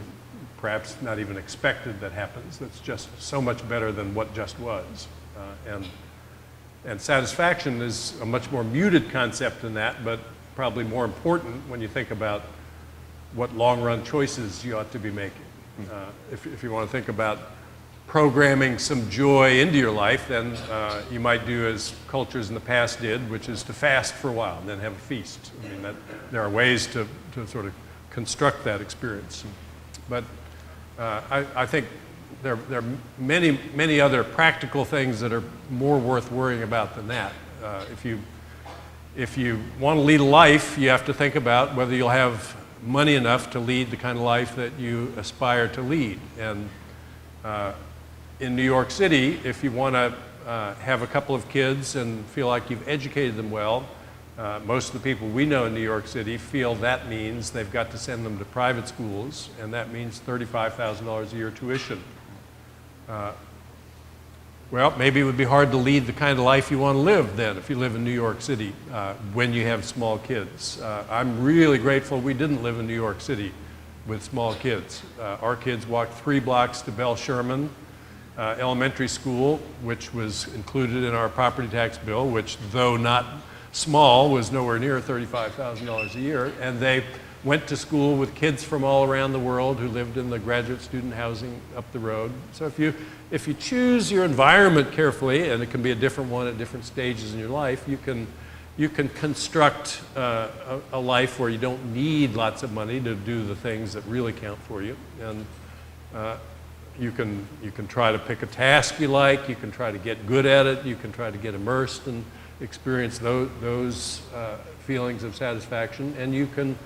perhaps not even expected that happens, that's just so much better than what just was. And satisfaction is a much more muted concept than that, but probably more important when you think about what long-run choices you ought to be making. If you want to think about programming some joy into your life, then you might do as cultures in the past did, which is to fast for a while and then have a feast. I mean, there are ways to sort of construct that experience. But I think there are many other practical things that are more worth worrying about than that. If you want to lead a life, you have to think about whether you'll have money enough to lead the kind of life that you aspire to lead. And in New York City, if you want to have a couple of kids and feel like you've educated them well, most of the people we know in New York City feel that means they've got to send them to private schools, and that means $35,000 a year tuition. Well, maybe it would be hard to lead the kind of life you want to live then if you live in New York City when you have small kids. I'm really grateful we didn't live in New York City with small kids. Our kids walked 3 blocks to Bell Sherman Elementary School, which was included in our property tax bill, which, though not small, was nowhere near $35,000 a year. And they went to school with kids from all around the world who lived in the graduate student housing up the road. So if you choose your environment carefully, and it can be a different one at different stages in your life, you can construct a life where you don't need lots of money to do the things that really count for you. And you can try to pick a task you like, you can try to get good at it, you can try to get immersed and experience those feelings of satisfaction, and you can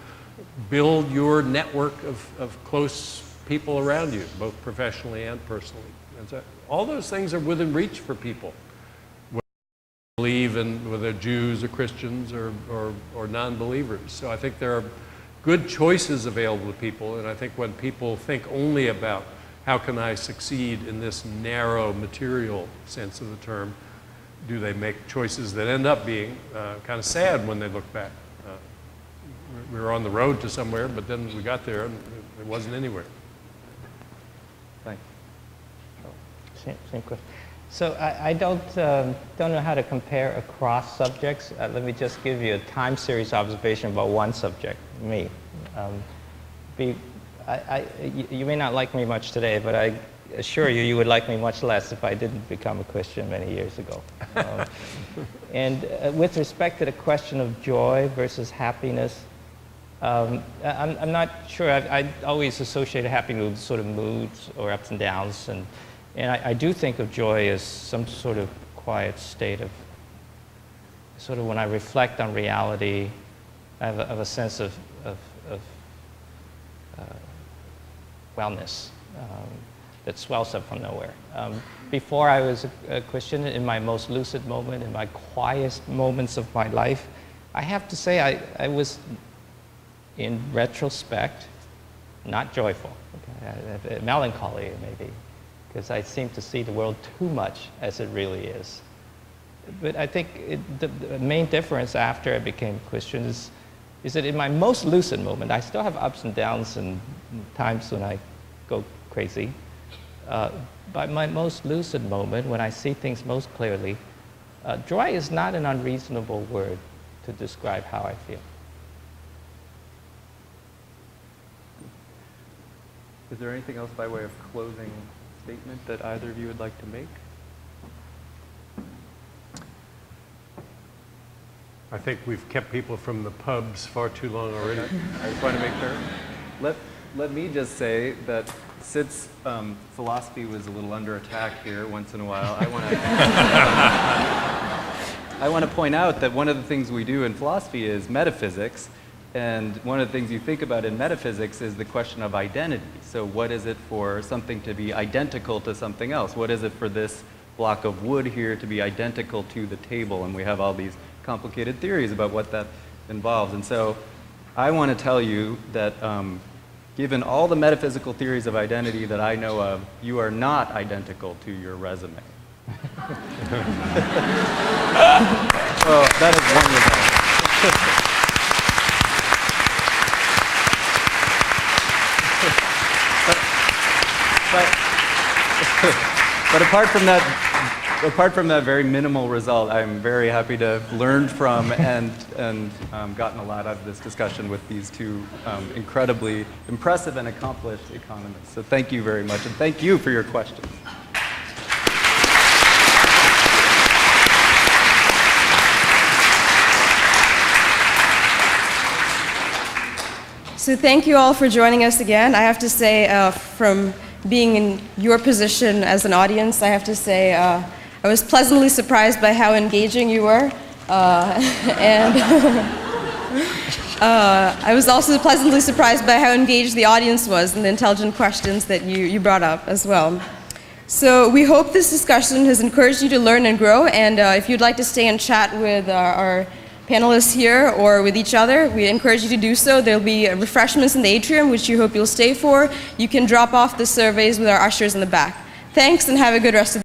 build your network of close people around you, both professionally and personally. And so all those things are within reach for people, whether they believe in, whether they're Jews or Christians or non-believers. So I think there are good choices available to people, and I think when people think only about how can I succeed in this narrow material sense of the term, do they make choices that end up being kind of sad when they look back. We were on the road to somewhere, but then we got there and it wasn't anywhere. Thanks. Same question. So I don't know how to compare across subjects. Let me just give you a time series observation about one subject, me. You may not like me much today, but I assure you, you would like me much less if I didn't become a Christian many years ago. And with respect to the question of joy versus happiness, I'm not sure. I always associate happiness with sort of moods or ups and downs, and I do think of joy as some sort of quiet state of sort of when I reflect on reality, I have a sense of wellness that swells up from nowhere. Before I was a Christian, in my most lucid moment, in my quietest moments of my life, I have to say I was, in retrospect, not joyful. Okay? Melancholy, maybe, because I seem to see the world too much as it really is. But I think the main difference after I became Christian is that in my most lucid moment, I still have ups and downs and times when I go crazy. But my most lucid moment, when I see things most clearly, joy is not an unreasonable word to describe how I feel. Is there anything else by way of closing statement that either of you would like to make? I think we've kept people from the pubs far too long already. I just want to make sure. Let me just say that since philosophy was a little under attack here once in a while, I want to point out that one of the things we do in philosophy is metaphysics. And one of the things you think about in metaphysics is the question of identity. So what is it for something to be identical to something else? What is it for this block of wood here to be identical to the table? And we have all these complicated theories about what that involves. And so I want to tell you that given all the metaphysical theories of identity that I know of, you are not identical to your resume. So that is one result. But apart from that very minimal result, I'm very happy to have learned from and gotten a lot out of this discussion with these two incredibly impressive and accomplished economists. So thank you very much, and thank you for your questions. So thank you all for joining us again. I have to say, from being in your position as an audience, I have to say I was pleasantly surprised by how engaging you were. And I was also pleasantly surprised by how engaged the audience was and the intelligent questions that you brought up as well. So we hope this discussion has encouraged you to learn and grow, and if you'd like to stay and chat with our panelists here or with each other, we encourage you to do so. There'll be refreshments in the atrium, which you hope you'll stay for. You can drop off the surveys with our ushers in the back. Thanks, and have a good rest of the